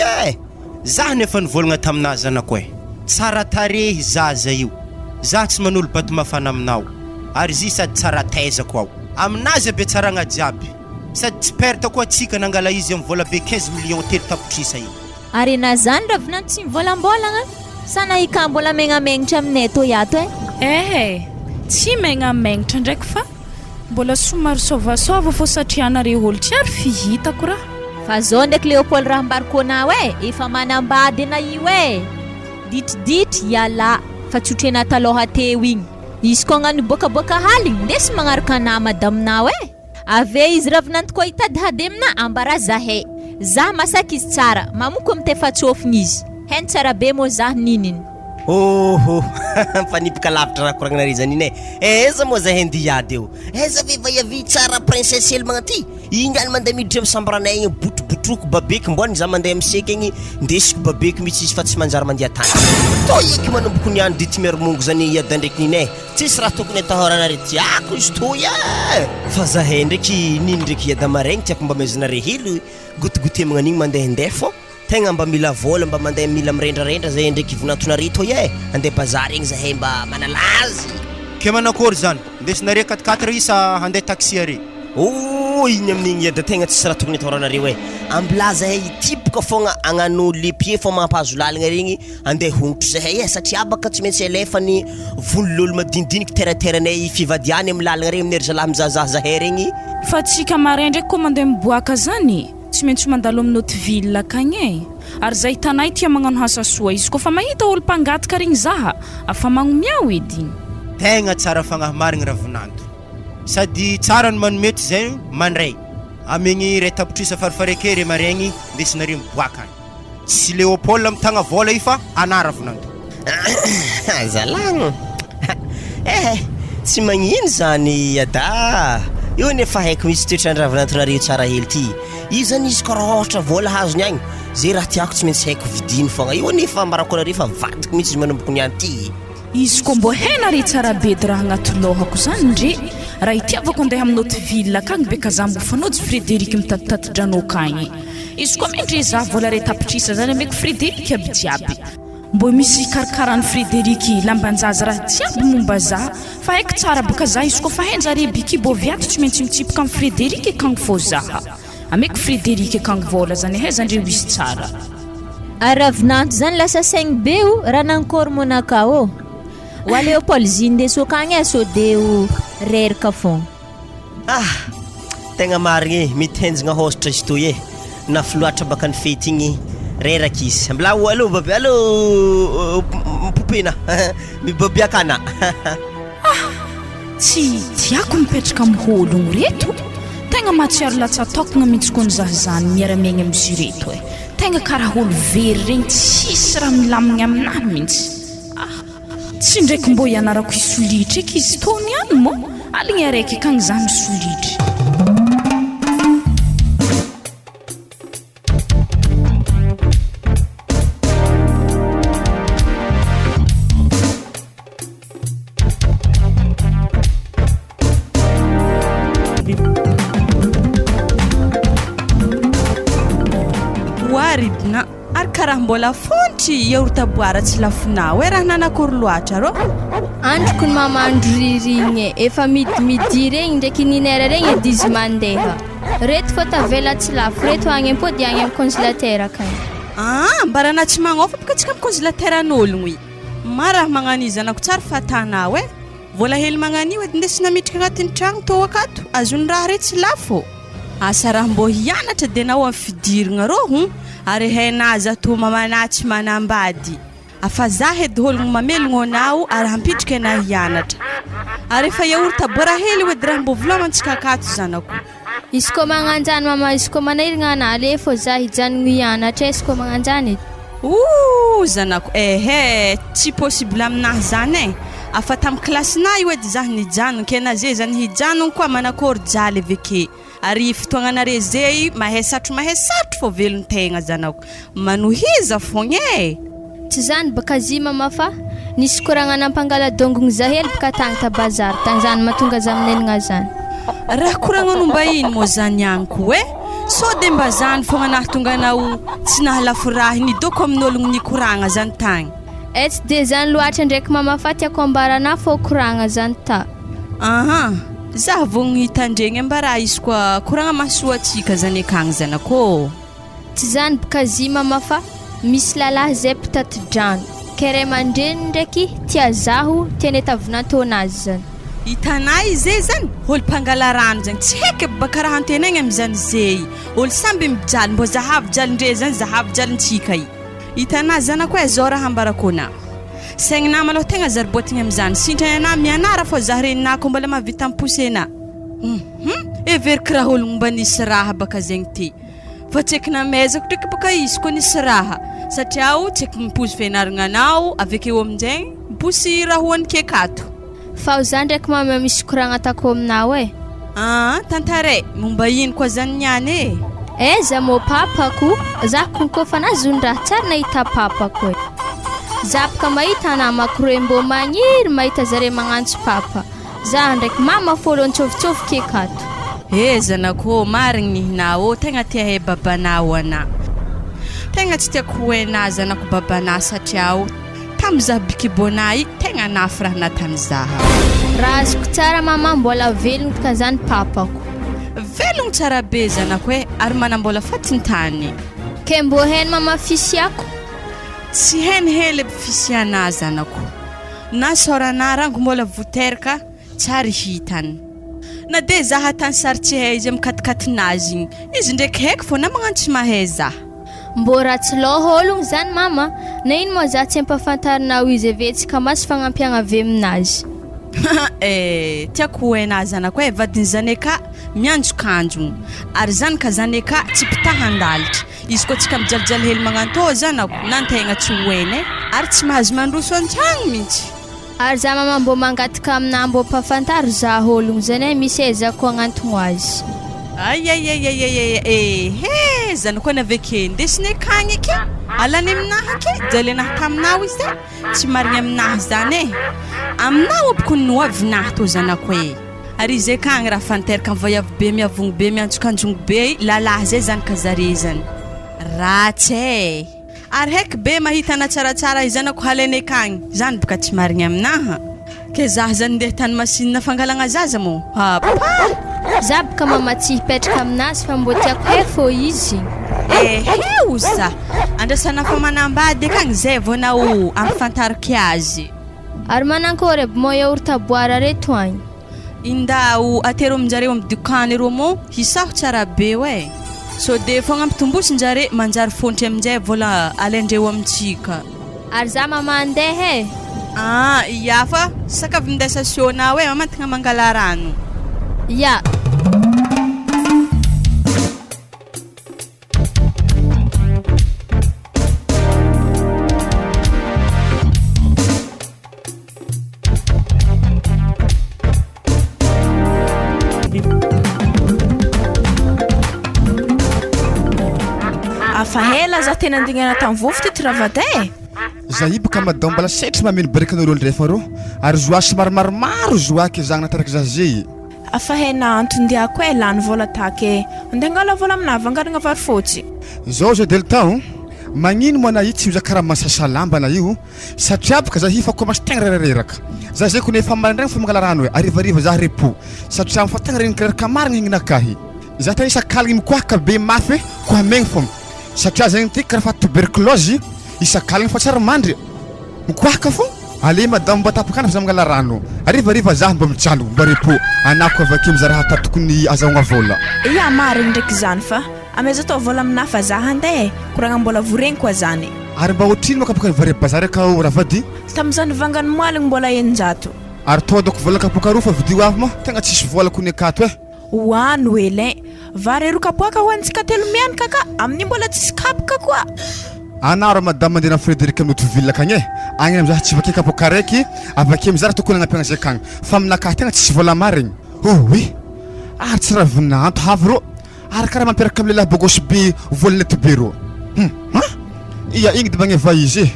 za nefa nivolagna taminazy anako tsara tarehy zaza io za tsy manolo bato mafana aminao ary zy sady tsara taizako ao aminazy be tsaragna jiaby sady tsy perte koa atsika nangala izy amin'ny vola be 15 million telo tapitrisa io ary na zany ravinanto tsy mivolambolagna sana ikambola megnamegnitra aminay to yato tsy megnamegnitra ndraiky fa mbola somary sôvasôva fô satria anare olo tsy ary fihitako raha fa zao ndraiky Léopold raha mbarikônao efa manambady na io ditriditry iala fa tsotrena taloha teo igny izy koa agnano bokaboka haligny ndesy magnaraka namady aminao ave izy ravinanto koa hitady hady amina ambara zahay za masaky izy tsara mamoko amitefatsofigny izy hen tsara be mo za nininy fanipaka lavitra raha koragnanare zany iny eza moa zahay ndiady eo eza ve vayavi tsara princesse hely magnaty igny any mandeha miditra am'sambranay igny botrobotroko babeky mboany za mandeha amseky igny ndesiko babeky mitsy izy fa tsy manjary mandeha tany to eky manomboko niany dity miaromongo zany iada ndraiky niny tsisy raha tokony atahoranare tiako izy toy fa zahay ndraiky niny ndraiky iada maregny tiako mba mezanare hely gotigote magnan'igny mandeha ndeha fô tegna mba mila vola mba mandeha mila mirendrarendra zay ndraiky vonantonare to andeha bazary igny zahay mba manalazy ke manakory zany ndesinare 4 isa handeha taxi are igny amin'igny iada tegna tsisy raha tokony atahoranareo ambila zahay tipoka fogna agnano le pied fô mampahazo lalagna regny andeha hongotro zahay satria baka tsy maintsy elefany vonololo madinidiniky terateranay fivadiany amin'ny lalagna regny minery zalahy mizahazaha zahay regny fa tsika maray ndraiky koa mandeha miboaka zany tsy maintsy mandalo amin'ny autre ville akagny ary zay tanay tia magnano hasa soa izy koa fa mahita olo mpangataka regny zaha afa magnomiao edy tegna tsara fagnahy marigny ravinanto sady tsara no manomety zay mandray amegny ray tapitrisa farifarekery maregny ndesinare miboaka any tsy Léopold amitagna vola io fa ana ravinanto zalagno tsy magnino zany ada io nefa haiko misy toetrany ravinantonareo tsara hely ty io zany izy karaha ohatra vola hazony agny zay raha tiako tsy maintsy haiko vidiny fogna io nefa mbarakonare fa vadiko mihitsy izy manomboko niany ty izy koa mbô hainare tsara bedy raha agnaty lohako zany ndre raha itiavako andeha amin'ny autre ville akagny beka za mbo fanojy Frédéric mitatitatidrano akagny izy koa mindre za vola ray tapitrisa zany ameko Frédéric aby jiaby mbo misy karakarany Frédéric lambanjaza raha jiaby momba za fa haiko tsara boka za izy koa fa hainjare biky bo viato tsy maintsy mitsipaka amin'ny Frédéric akagny fô zaha ameko Frédéric akagny vola zany haizandreo izy tsara aravinanto zany lasa saigny be raha nankory monakao wa Léopold zindeso akagny so deo reraka fogna tegna marigny mitenjagna hosatra izy toy na filoatra baka ny fety igny reraka izy mbla allo baby allo popena mibabiakana tsy tiako mipetraka am'ologno reto tegna matsiaro latsatokagna mihitsy koa nizaha zany miara-miaigny am'izy reto tegna karaha olo very regny tsisy raha milamigny aminahy mihitsy tsy ndraiky mbô ianarako isolitra eky izy tony any mo aligny araiky akagny za misolitra waridina ary karaha mbola fontry iaortaboara tsy lafinao raha nanakory loatra rô androko ny mamandro ririgny efa midimidi regny ndraiky ninera regny edy izy mandeha reto fa tavela tsy lafo reto agny am-pody agny amin'ny congélateur akagny mbarana tsy magnofa baka tsika amin'ny congélateur an'ologno i maraha magnano izy anako tsara fatanao vola hely magnano io edy ndesina mitrika agnatin'ny tragno tô akato azony raha reto tsy lafo asa raha mbô hianatra dia nao amin'ny fidirigna rô ary hainazy ato mamanatsy manambady afa zaho edy ologno mamelogno anao ary hampitrika ana hianatra ary efa iaorta bora hely edy raha mbo volamantsika akato zanako izy koa magnanjany mama izy koa manahirigna ana le fô za hijanogno hianatra izy koa magnanjany zanako tsy possible aminahy zany afa tamin'ny klasina io edy zaho nijanogno kena zay zany hijanogno koa manakory jaly aveke ary fotoagnanare zay mahesatro fô velon-tegna zanako manohiza fogna tsy zany baka zy mama fa nisy koragna nampangaladongogno za hely baka tagny ta bazary tagny zany mahatonga za minenagna zany raha koragnan'omba ino mo zany aniko sode mba zany fogna nahatonga anao tsy nahalafo raha nidoko amin'ologno nikoragna zany tagny tsy de zany loatra ndraiky mama fa tiako ambarana fô koragna zany ta za vogno hitandregny ambara izy koa koragna mahasoatsika zany akagny zanako tsy zany baka zy mama fa misy lalahy zay mpitati-drano kere mandreny ndraiky tia zaho tiany tavinantoanazy zany hitanay zay zany olo mpangala rano zany tsy heky baka raha antenagny am'zany zay olo samby mijaly mbo zahavy jalindre zany zahavy jalintsika hitana zanako zao raha ambarakona saigna malo tegna zarbotigna am'zany sintrany ana mianara fô za reninako mbola mavita mposena every raha ologno mba nisy raha baka zegny ty fa tseky namezako ndraiky baka izy koa nisy raha satria tseky miposy fianaragna anao avekeo aminjegny miposy raha hoanike akato fa za ndraiky mama misy koragna atako aminao tantare momba ino koa zany niany za mo papako za konkofa nazony raha tsara nahita papako za baka mahita namako roe mbo magniry mahita zare magnantso papa za ndraiky mama fôlo antsovitsovike akato zanako marigny nihinao tegna tia babanao ana tegna tsy tiako hoena zanako babana satria tam za bikibonay tegna nafra natany zaha raha azoko tsara mama mbola velogno ka zany papako velogno tsara be zanako ary manambola fatintany ke mbo hen mama fisiako tsy hen hely fisiana zanako na sorana rango mbola voteraka tsara hitany na de zaha tany sary tsy hay izy amikatikatinazy igny izy ndraiky haiko fô na magnantso mahay zaha mbo ratsy loha ologno zany mama na ino moa za tsy ampafantarinao izy avetsika masy fagnampiagna ave aminazy tiako hoena zanako vadiny zany aka mianjokanjogno ary zany ka zany aka tsy pitahandalitra izy koa tsika mijalijaly hely magnantô zanako nantegna tsy hoeny ary tsy mahazo mandroso an-tragno mihitsy ary za mama mbo mangataka amina mbo mpafantaro za ologno zany misy ezako agnantogno azy zanako naveke ndesiny akagny ake alany aminahy ake jaly anahy taminao izy tsy marigny aminahy zany aminao aboko noavinahy tô zanako ary izy akagny raha fanteraka mivayavo be miavogno be miantsokanjogno be lalahy zay zany ka zare zany ratsy ary heky be mahita na tsaratsara izy zanako halany akagny zany boka tsy marigny aminahy ke zaho zany ndeha tany masinina fangalagna zaza mo za boka mama tsy hipetraka aminazy fa mbo tiako hay fô izy za andrasana fa manambady akagny zay vao nao ampifantarika azy ary manankory aby mo yaorta boara reto agny indao atero aminjareo amin'ny dukany reo mo hisaho tsara be so de fogna ampitombosinjare manjary fontry aminjay vola alaindreo amintsika ary za mama andeha ya fa sakavy minday stationao mama tegna mangala rano ya afa hela za tena andingana tamin'ny vovy ty ravade za ibaka madao mbala setry mameno barikan'olo rehefa ro ary zoasy maromaro zoaky zagny nataraky za zay afa hena antondiako lany vola take andengala vola amina vangaragna vary fotsy zao zay del temps magnino moa na io tsy miza karaha masasa lambana io satria baka za hifa koa masy tegna rerereraka za zay ko nefa marandragny fa mangala rano arivariva za repo satria mifa tegna regny kiraraka marigny hignanakahy za tany isakalagny mikoahaka be mafy koa megny fogna satria zegny ty karaha fa tuberculose isakalagny fa tsara mandry mikoahaka fogna ale madame mba tapakana fa za mangala rano arivariva za mba mijanogno mba repo anako avake miza raha tatokony azahoagna vola marigny ndraiky zany fa ameza atao vola aminafa za handeha koragna mbola voregny koa zany ary mba otrino makapoka vary bazary ka ravady tam'izany vangany moaligny mbola eninjato ary todako vola kapoka roa fa vidio avy ma tegna tsisy vola kony akato hoany oelin vary ero kapoaka hoantsika telo mianika ka amin'ny mbola tsisy kapoka koa anaro madame mandena Frédéric amin'oto ville akagny agny amizah tsy vaky kapoka raiky avake amizara tokony agnapiagna zay akagny fa aminakahy tegna tsisy vola marigny oui ary tsy ravinanto havy ro ary karaha mampiaraka amin'ny lehilahy bogosy be volanety be ro iya igny de magneva izy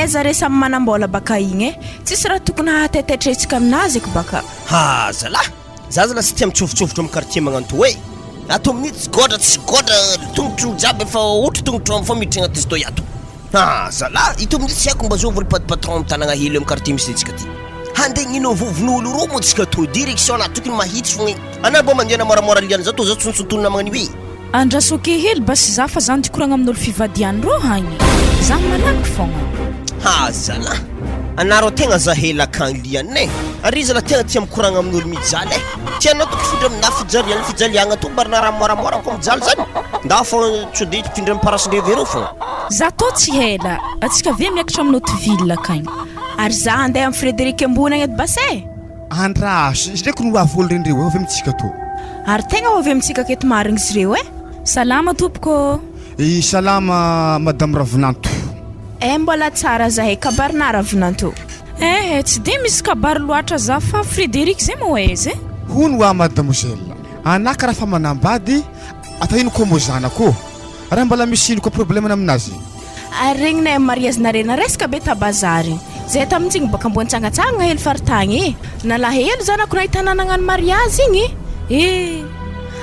zare samy manambola baka igny tsisy raha tokony hahatetretretsika aminazy eky baka zalahy zaza la sy tia mitsofotsofotro amin'ny quartier magnanto hoe ato amin'ny tsy godra tongotro jiaby efa ohatra tongotro fa miditra agnaty izy ato zalahy ito amin'ny tsy haiko mba zovy patron amin'ny tanagna hely amin'ny quartier misy antsika ty handeha gnino vovon'olo ro moa tsika to direction na tokony mahitsy fogna ana mba mandeha moramora liana zao to za tsontsontonona magnany hoe andrasoke hely basy za fa zany tikoragna amin'olo fivadiany ro hagny za malaky fogna zalahy anaro tegna za hela akagny lianay ary zala tegna tia mikoragna amin'olo mijaly tianao toko findra amina fijaliagna to mbarina raha moramora ko mijaly zany nda fa tsy de findra parasindrevero fogna za to tsy hela atsika ve miakatra amin'ny autre ville akagny ary za handeha amin'ny Frédéric ambony agny edy basy andraso izy ndraiky no avy olo rendreo avy amitsika to ary tegna avy amitsika aketo marigny izy reo salama tompoko salama madame Ravinanto mbola tsara zahay kabarina Ravinanto tsy de misy kabary loatra za fa Frédéric zay mo aizy hono wa mademoiselle ana karaha fa manambady ata ino koa mo zanako raha mbola misy ino koa problème aminazy ary regninay mariage narena resaka be tabazary zay tamin'igny baka ambony tsangatsangana hely faritagny nalahelo zanako nahitana nagnano mariage igny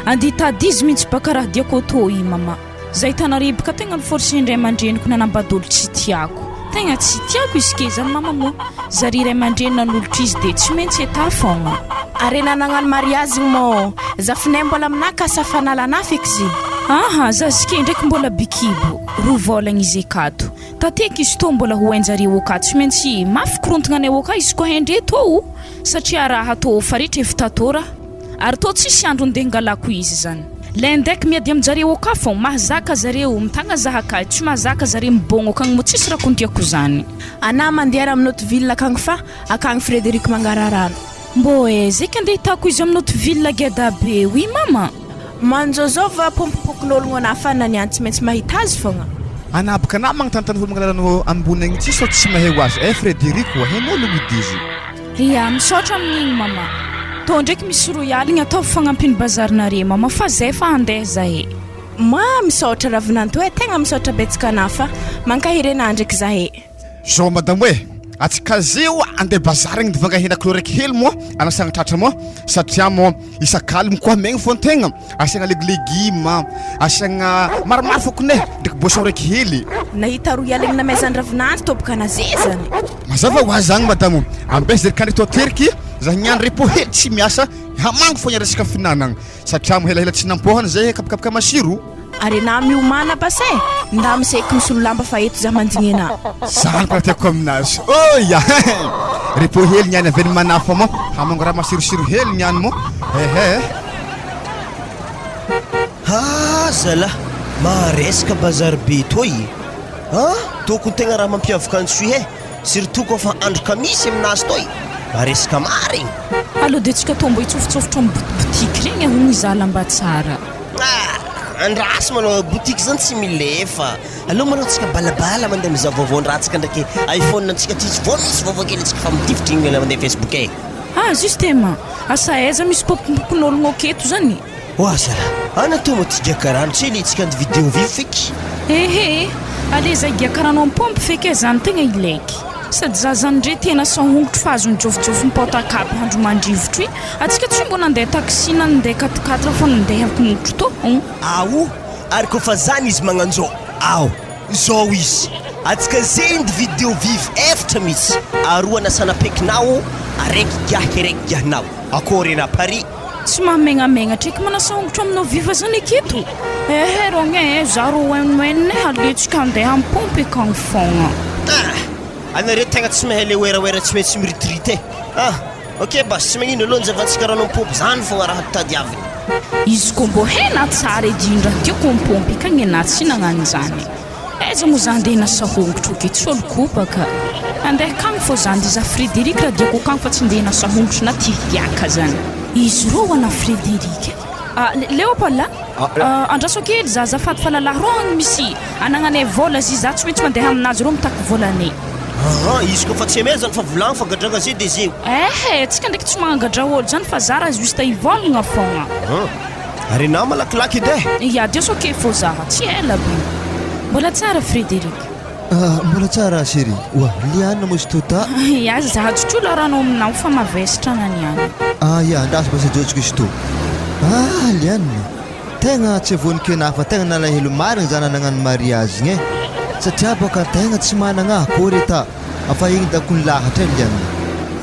anditadizy mihitsy baka raha diako to i mama zay tanaribaka tegna niforce indray mandreniko nanambadolo tsy tiako tegna tsy tiako izy ke zany mama mo zary ray mandreny nanolotra izy de tsy maintsy eta fogna ary nagnano mariage igny mo zafinay mbola aminaka safanalana feky zy za zike ndraiky mbola bikibo ro volagna izy akato tateky izy to mbola ho hainjareo akato tsy maintsy mafy korontagna anay aka izy koa hendre to satria raha to faritra efitatora ary to tsisy andro ndeha ngalako izy zany le ndraiky miady aminjareo aka fô mahazaka zareo mitagna zahaka tsy mahazaka zareo mibogno akagny mo tsisy raha kontiako zany ana mandeha amin'ny autre ville akagny fa akagny Frédéric mangararano mbo zeky andeha hitako izy amin'ny autre ville geda be oui mama manjozova pompopokon'ologno anafa naniany tsy maintsy mahita azy fogna anabaka na magnotantany olo magnalarano ambony agny tsisy tsy mahay ho azy Frédéric hain'olo midizy misaotra amin'igny mama to ndraiky misy royaligny atao fagnampiny bazarinare mama fa zay fa andeha zahay misaotra Ravinanto tegna misaotra betsaka anafa mankahirenah ndraiky zahay zao madame atsika zeo andeha bazary igny divanga henako raiky hely moa anasagna Tratra moa satria mo isakaly mikoa megny fo antegna asiagna legima asiagna maromaro fokone ndraiky boisson raiky hely nahita royaligny namezany Ravinanto tobaka anazezany mazava ho azy agny madamo ambesy zay kandre toteriky za niany repo hely tsy miasa hamango fo resaka finanagna satria mo helahela tsy nampohana zay kapakapaka masiro ary na miomana basy nda miseky misolo lamba fa eto za mandignena zany karaha tiako aminazy ya repo hely niany aveny manafa mo hamango raha masirosiro hely niany mo zalahy maresaka bazary be toy tokony tegna raha mampiavaka antsy surtout koa fa andro kamisy aminazy toy maresaka marigny aloha de tsika tombo hitsofotsofotra amin'ny boutiky regny ahogny izalamba tsara andrasy manao boutique zany tsy milefa aloha manao tsika balabala mandeha mizaha vaovao ndratsika ndraiky iPhone antsika tsisy vao misy vaovao kely tsika fa mitifitra igny mandeha Facebook justement asa aiza misy pompopon'ologno aketo zany zala anatomo tigiaka rano tsy iletsika andy vidéo vive feky ale zay giakaranao ampompo feky zany tegna ilaiky sady za zany ndre tena sahongotro fa azony jofojofo mipôtakapy andro mandrivotro atsika tsy mbo nandeha taxi na nandeha 4x4 fa nandeha ampimotro to ary koa fa zany izy magnanjao zao izy atsika zendy vidéo vive efatra misy aroa nasana pekinao araiky giahy araiky giahinao akory na Paris tsy mahamegnamegna treky manasahongotro aminao viva zany aketo rogna za ro oenone haletsika andeha ampompo akagny fogna anareo tegna tsy mahay le oerawera tsy maintsy miritrity okey bas tsy magnino aloha nzavantsika rano mipompo zany fogna raha tadiaviny izy ko mbô hena tsara edindra tiako mipômpy kagny anaty tsy nagnano zany aiza mo zany ndeha nasahongotro ke tsy olo kopaka andeha kagny fô zany iza Frédéric raha diako kagny fa tsy ndeha nasahongotro na tihiaka zany izy rô ana Frédéric Léopold andraso kely za zafady fa lalahy rô agny misy anagnanay vola zy za tsy maintsy mandeha aminazy rô mitaky volanay izy koa fa tsy amay zany fa volagno fa gadragna zay de zeo tsika ndraiky tsy magnagadra olo zany fa za raha juste ivolagna fogna ary na malakilaky edy ia diaso ke fô zaha tsy ela be mbola tsara Frédéric mbola tsara chéri oa liana mo stota ia za tsotrola ranao aminao fa mavesatra naniany ia andraso basa jotsiko izy to liana tegna tsy vonikena fa tegna nalahelo marigny zany nagnano mariage igny satria boka tegna tsy managna akory ta afa igny dako ny lahatra liana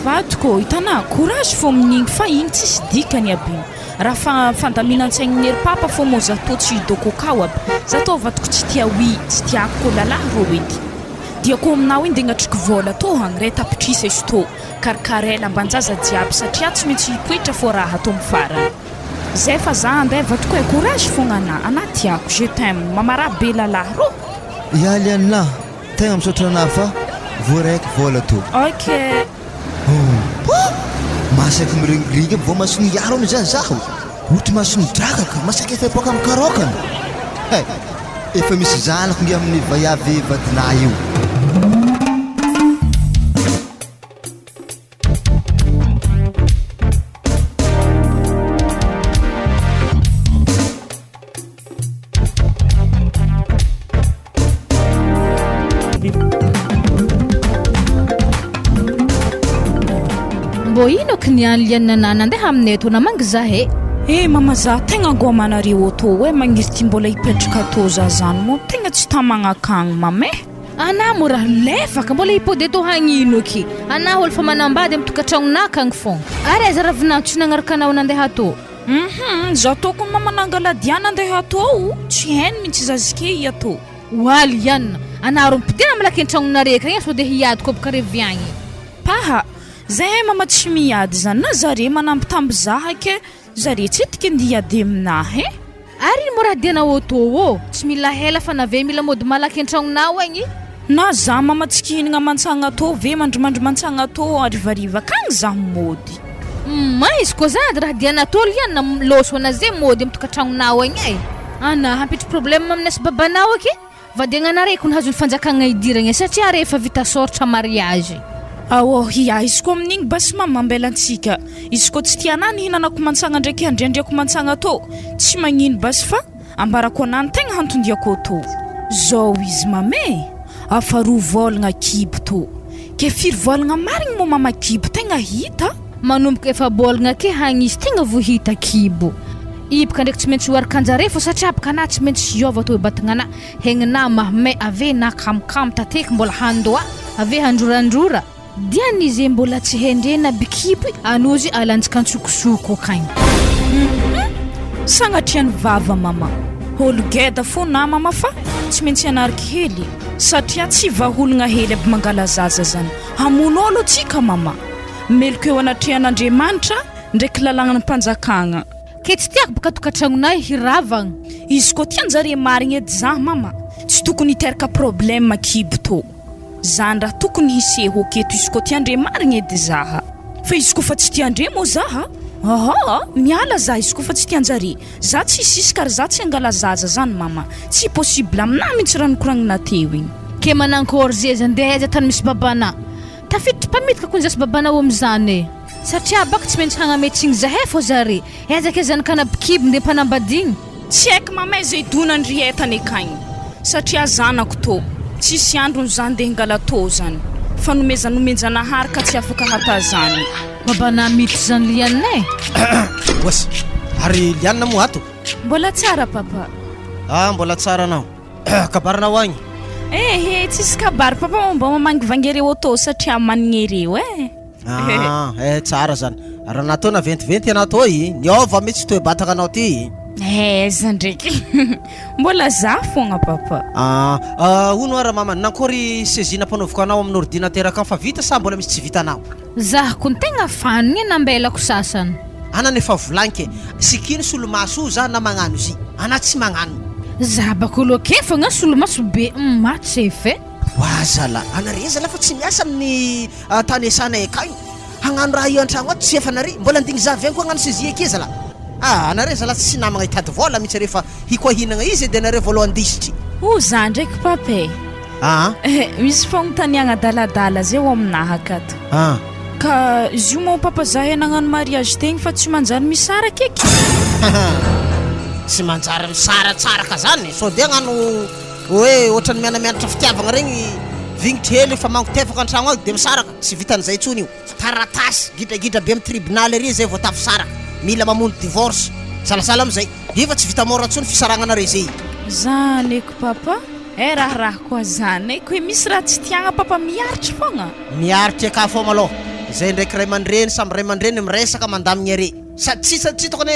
vadiko hitanà courage fô amin'igny fa igny tsisy dikany aby raha fandaminantsaigny ery papa fô mo za tô tsy hidoko akao aby za tô vadiko tsy tia tsy tiako lalahy rô edy diako aminao iny de agnatriky vola tô hagny ray tapitrisa izy tô karakarela ambanjaza jiaby satria tsy maintsy hipoetra fô raha tô mifarany zay fa za andeha vadiko hoe courage fogna ana tiako je t'aime mamara be lalahy rô ia liana tegna misaotra ana fa voaraiky vola tô ok masaky miringirigy vao masony iaro amy zany zaho ohatra masony drakaka masaky efa boka amy karokany efa misy zanako nge amin'ny vaiavy vadina io mbô ino kiniany liana nana andeha aminay tô namangy za mama za tegna gomanareo tô hoe magniry ty mbola hipetraka tô za zany mo tegna tsy tamagnakagny mame ana mo raha lefaka mbola hipody tô hagnino aky ana olo fa manambady amy tokantragnonaka agny fogna ary aiza raha vinantsy nagnaraka anao nandeha tô za toko mama nangaladiana andeha tô tsy hainy mihitsy zazike ia tô oaly ianna ana ro mipodena malaky an-tragnonareka igny so de hiadiko aby kareviagny paha zay mama tsy miady zany na zare manampitamby zaha ke zare tsy tiky ndiady aminahy ary mo raha dianao tô tsy mila hela fa nave mila mody malaky an-tragnonao agny na za mama tsy kihinagna mantsagna tô ve mandrimandry mantsagna tô arivariva kagny za mody izy koa zany raha diana tô liana loso ana zay mody amy tokantragnonao agny ana hampitry problème aminasy babanao aky vadiagnanareko nahazony fanjakagna idiragna satria rehefa vita soratra mariage ia izy koa amin'igny basy mama ambelantsika izy koa tsy tiana nihinanako mantsagna ndraiky andriandriako mantsagna tô tsy magnino basy fa ambarako anany tegna hantondiako tô zao izy mame afaroa volagna kibo tô ke firy volagna marigny mo mama kibo tegna hita manomboka efa bolagna ke hagny izy tegna vohita kibo ibaka ndraiky tsy maintsy hoarikanjare fô satria abaka ana tsy maintsy iova tô batagnana hegnina mahame ave na kamokamo tateky mbola handoa ave handrorandrora dianizy mbola tsy hendrena bikibo anozy alantsika antsokosoko akagny sagnatriany vava mama olo geda fô na mama fa tsy maintsy anariky hely satria tsy vaholagna hely aby mangala zaza zany hamon'olo atsika mama meloko eo anatrehan'Andriamanitra ndraiky lalàgnany mpanjakagna ke tsy tiako baka tokantragnonay hiravagna izy koa tianjare marigny edy za mama tsy tokony hiteraka problème kibo tô zany raha tokony hiseho aketo izy koa tiandre marigny edy zaha fa izy koa fa tsy tiandre mo zaha miala za izy koa fa tsy tianjare za tsy sisy kary za tsy angala zaza zany mama tsy possible amina mihitsy raha nikoragnina teo igny ke manankory zay andeha aiza tany misy babana tafiditra mpamidika kony zasy babanao am'zany satria baka tsy maintsy hagnametsigny zahay fô zare aizaka zanakana bikibo nde mpanambadigny tsy haiko mama zay donandry etany akagny satria zanako tô tsisy androny zany ndeha ngala tô zany fa nomenjanahary ka tsy afaka hata zany babana mity zany lianay wasy ary liana mo ato mbola tsara papa mbola tsara anao kabarinao agny tsisy kabary papa momba mamangivangireo tô satria manignereo tsara zany raha natao na ventiventy anao tô niova mihitsy toe bataka anao ty Eza ndraiky mbola za fogna papa. Hono ara mama nankory saisina mpanaoviko anao amin'ny ordinateur kan fa vita sa mbola misy tsy vita anao? Zah kun tegna fanigny nambelako sasany. Ana nefa volanke sikiny solomaso za na magnano izy ana tsy magnano. Za bakolo ke fogna solomaso be matsefe. Wazala ana reza lafa tsy miasa amin'ny tany sanay akay. Hagnano raha io an-tragno ato tsy efa nary mbola andigny za avy ko hagnano saisie kezala. Ana reza la tsy namagna hitady vola mitsy rehefa hiko hinagna izy de nare voalohany disitry. Za ndraiky pape. Misy fogna taniagna daladala zay ao aminaha akato. Ka izy io mo papa za nagnano mariage tegny fa tsy manjary misara keky. Tsy manjary misara tsara ka zany so de hagnano hoe ohatrany mianamianatra fitiavagna regny vignitry hely fa mango tefaka an-tragno agny de misaraka tsy vitan'izay tsony io. Taratasy gidagidra be amin'ny tribunal ery zay vao tafisaraka mila mamono divorce salasala am'izay ifa tsy vita mora tsony fisaragnana re zay. Zaneko papa raha koa zaneko hoe misy raha tsy tiagna papa miaritry fogna. Miaritry aka fô malô zay ndraiky ray aman-dreny samby ray aman-dreny miresaka mandamigny are sady tsy tokony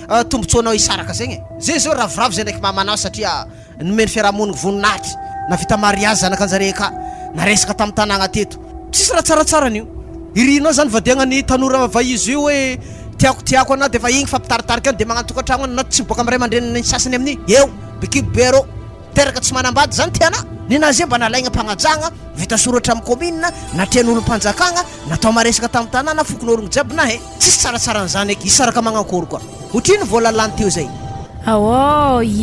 hoe tombontsoanao isaraka zegny zay zao ravoravo zay ndraiky mamanao satria nomeny fiarahamonigny voninahitry na vita mariage zanakanjare ka naresaka tamin'ny tanagna teto tsisy raha tsaratsara an'io irinao zany vadiagnany tanora vaizy io hoe tiako anao de fa igny fampitaritarika any de magnano tokantragno any na tsy boaka amin'ny ray aman-dreny sasany amin'iny eo bekiby bero teraka tsy manambady zany tiana ninazy mba nalaigna mpanajagna vita soratra amin'ny commune na tian'olo mpanjakagna natao maresaka tamin'ny tanàna fokon'orogno jiaby na he tsisy tsaratsara an'izany eky isaraka magnakory koa otriny vola lany teo zay.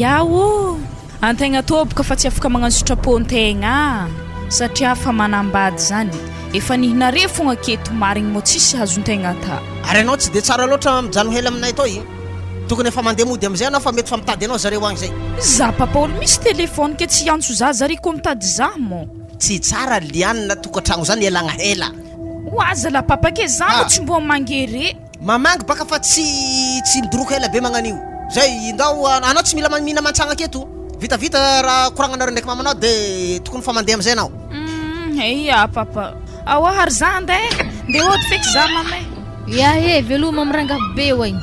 Yawo antegna toboka fa tsy afaka magnano sitrapontegna satria fa manambady zany efa nihinare fogna keto marigny mo tsisy hazontegna ta. Ary anao tsy de tsara loatra mijano hely aminay to igny tokony efa mandeha mody am'izay anao fa mety fa mitady anao zareo agny zay. Za papa olo misy telefôny ke tsy antso za zare ko mitady za mo. Tsy tsara lianina tokantragno zany ialagna hela. Wazala papa ke za mo tsy mbo mangere. Mamangy baka fa tsy midoroka hela be magnano io. Zay ndao anao tsy mila mihina mantsagna keto. Vita raha koragnanareo ndraiky mamanao de tokony fa mandeha am'izay anao. Iya papa. Awahar za andeha de oto feky za mamay. Ya veloma amranga be waigny.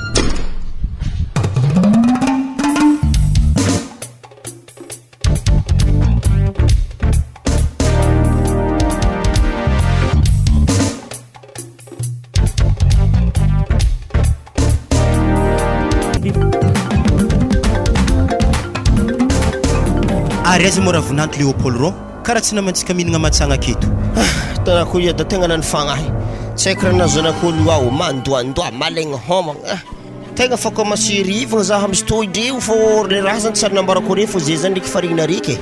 Ary aza mora vonanto Léopold ro karaha tsy namantsika mihinagna matsagna keto. Tanako iada tegna nanifagnahy tsy haiko raha nazanak'olo ao mandoandoa malaigna homagna tegna fa koa masirivagna za misy toidreo fô le raha zany tsary nambarako re fô zay zany ndraiky farigna raiky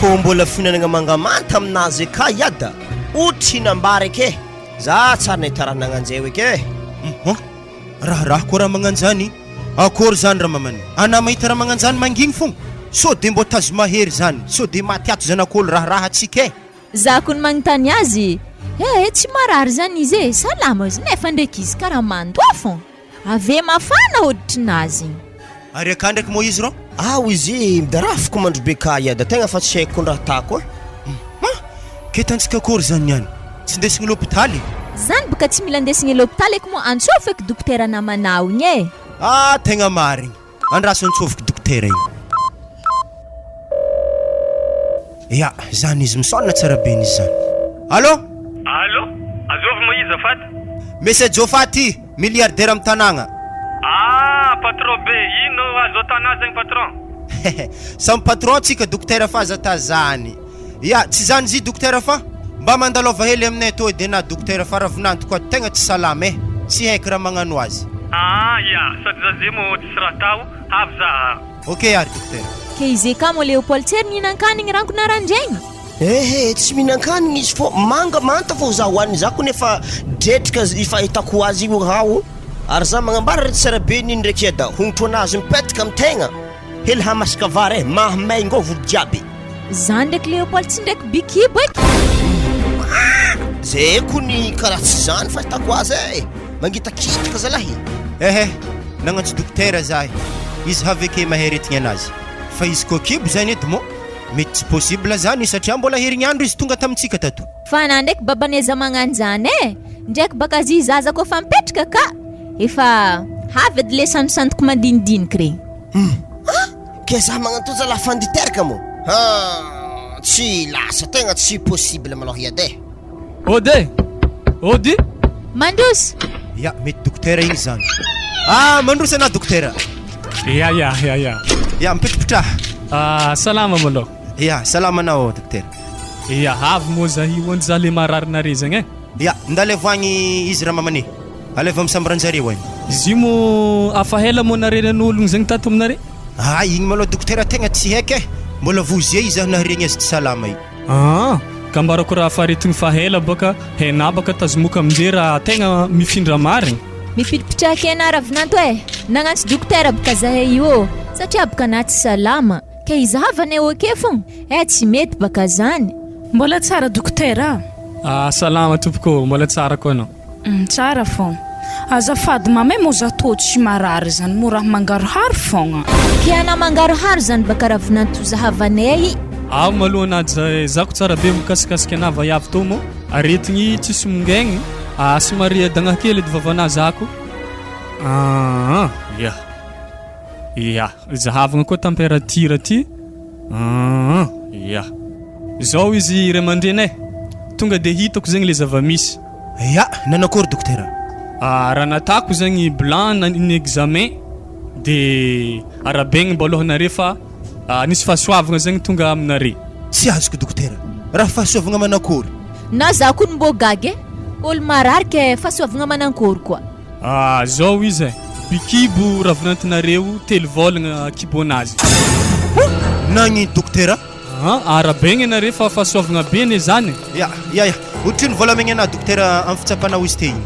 ko mbola fihinanagna mangamanta aminazy ka iada otry nambara eke za tsary nahitaragnana anjay eke. Raha koa raha magnanjany akory zany raha mamany ana mahita raha magnanjany manginy fogna so de mbo tazo mahery zany so de matiato zanak'olo raha atsika za kony magnotany azy tsy marary zany izy salama izy nefa ndraiky izy karaha mandoa fô ave mafana hoditrinazy. Ary aka ndraiky mo izy ro izy midarafoko mandro be ka iada tegna fa tsy haiko raha tako ke tantsika akory zany niany tsy ndesigny l'hôpitaly zany baka tsy mila ndesigny l'hôpitaly eky mo antsofa eky dokotera namanao igny tegna marigny andraso antsofiko dokotera igny. Ya zany izy misaona tsara be nizy zany. Allô azovy Moïse afata Monsieur Jofaty milliardaire amin'ny tanàgna. Patron be ino azo tanà zegny patron? Samy patron tsika dokotera fa zata zany. Ya tsy zany zy dokotera fa mba mandalova hely aminay to de na dokotera fa ravinanto koa tegna tsy salama tsy haiko raha magnano azy. Ya sady za zay mo tsisy raha tao avy za. Ok ary dokotera. Ke izy ka mo Léopold tsy mihinan-kanigny ranko narandraigny. Tsy mihinan-kanigny izy fô manga manta fô za hoaniny za ko nefa dretrika ifahitako azy io ao ary za magnambara re tsara be niny ndraiky eda hongotro anazy mipetaka amin'ny tegna hely hamasaka vary mahamay ngô volo jiaby. Zany ndraiky Léopold tsy ndraiky bikibo eky. Zay kony karaha tsy zany fahitako azy mangitakitaka zalahy. Nagnantso dokotera zahy izy haveke maheretigny anazy fa izy koa kibo zany edy mo mety tsy possible zany satria mbola herignandro izy tonga tamintsika tato. Fa na ndraiky babaneza magnano zany ndraiky baka zy zaza koa fa mipetraka ka efa havy edy le sandosandoka mandinidiniky regny. ke za magnantoza la fin du terre mo tsy lasa tegna tsy possible malôha iade ody mandroso ya mety dokotera igny zany mandroso ana dokotera ya mipitripitraha salama malô ya salama anao dokotera ya avy moa za iondy za le mararinare zagny ya ndalevoagny izy raha mamane aleva misamboranjareo agny izy mo afahela mo narenan'ologno zegny tato aminare igny malôha dokotera tegna tsy haiky mbola vozia izy naharegny azy tsy salama io ka mbarako raha faretigny fahela baka haina baka tazomoka aminjay raha tegna mifindra marigny mipidipitraka iana ravinanto nagnantsy dokotera baka zahay io satria baka na tsy salama ka izahavana eo ake fogna tsy mety baka zany mbola tsara dokotera salama tompoko mbola tsara koa anao tsara fogna azafady mamay mo za tô tsy marary zany mo raha mangaroharo fogna ke ana mangaroharo zany baka ravinanto zahavanay maloha anady zako tsara be mikasikasika anava iavy tô mo aretigny tsisy mongegny somary dagna kely edy vavana zako zahavagna koa température ty zao izy ray aman-drenay tonga de hitako zegny le zava-misy nanakory dokotera raha natako zegny blanc ny examen de arabegny mbalohanare fa nisy fahasoavagna zegny tonga aminare tsy azoko dokotera raha fahasoavagna manakory na za koa nimbogagy olo marary ke fahasoavagna manankory koa zao izy bikibo ravinantinareo telo vôlagna kibo anazy nagny dokotera arabegny anare fa fahasoavagna be ne zany ohatriny volamegny ana dokotera amin'ny fitsapanao izy tegny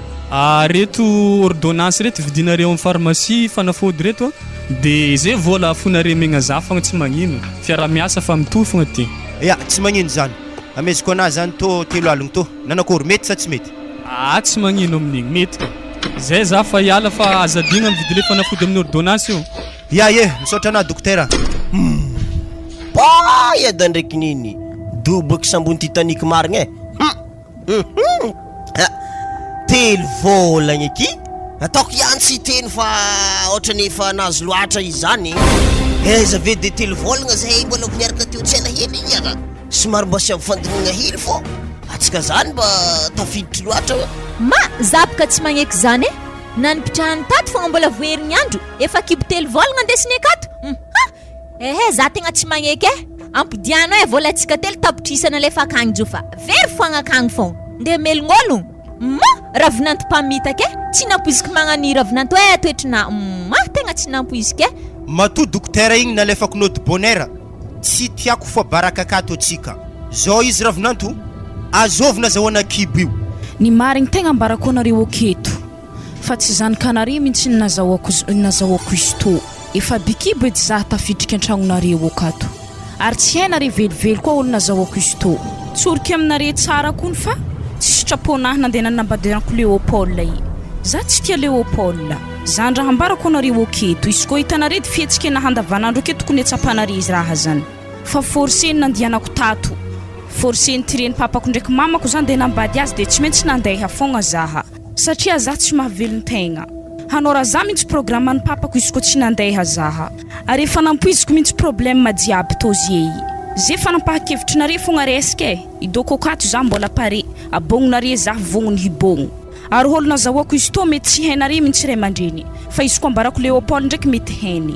reto ordonnance reto vidinareo amin'ny pharmacie fanafody reto de zay vola afonare megna za fogna tsy magnino fiara-miasa fa mitofogna ty tsy magnino zany ameziko ana zany tô telo aligny tô nanakory mety sa tsy mety tsy magnino amin'igny mety ka zay za fa hiala fa azadigna mividy le fanafody amin'ny ordonnance io misaotra ana dokotera iada ndraiky niny doboky sambony titanique marigny telo vôlagna eky ataoko ihany tsy teny fa ohatrany efa nazo loatra izy zany zave de telo vôlagna zay mbola miaraka teo tsy ela hely iara somary mba sy ampifandinagna hely fô atsika zany mba tafiditry loatra zabaka tsy magneky zany nanipitrahany tato fogna mbola voherigny andro efa kibo telo vôlagna andesiny akato za tegna tsy magneky ampidiano vola atsika telo tapitrisana lefa akagny jo fa very foagna akagny fogna nde melogn'ologno ravinanto mpamitaka tsy nampoizika magnany ravinanto toetrina tegna tsy nampoizika mato dokotera igny nalefako note bonheur tsy tiako fa baraka akato atsika zao izy ravinanto azovina zahoana kibo io ny marigny tegna ambarako anareo aketo fa tsy zanakanareo mihitsy nazahoako izy tô efa bikibo edy za tafidriky an-tragnonareo akato ary tsy hainare velively koa olo nazahoako izy tô tsoriky aminare tsara kony fa tsy sitraponahy nandeha nanambadirako Léopold i za tsy tia Léopold zany raha ambarako anareo aketo izy koa hitanare dy fihetsika nahandavanandro ake tokony atsapanare izy raha zany fa forseny nandianako tato forseny tireny papako ndraiky mamako zany de nambady azy de tsy maintsy nandeha fogna zaha satria za tsy mahavelon-tegna hanora za mihitsy programme ny papako izy koa tsy nandeha zaha ary efa nampoiziko mihitsy problème jiaby tozy zay fa nampahakevitrinare fogna resika idoko akato za mbola pare abogninare za vognony hibogno ary olo nazahoako izy tô mety tsy hainare mihitsy ray aman-dreny fa izy koa ambarako Léopold ndraiky mety hainy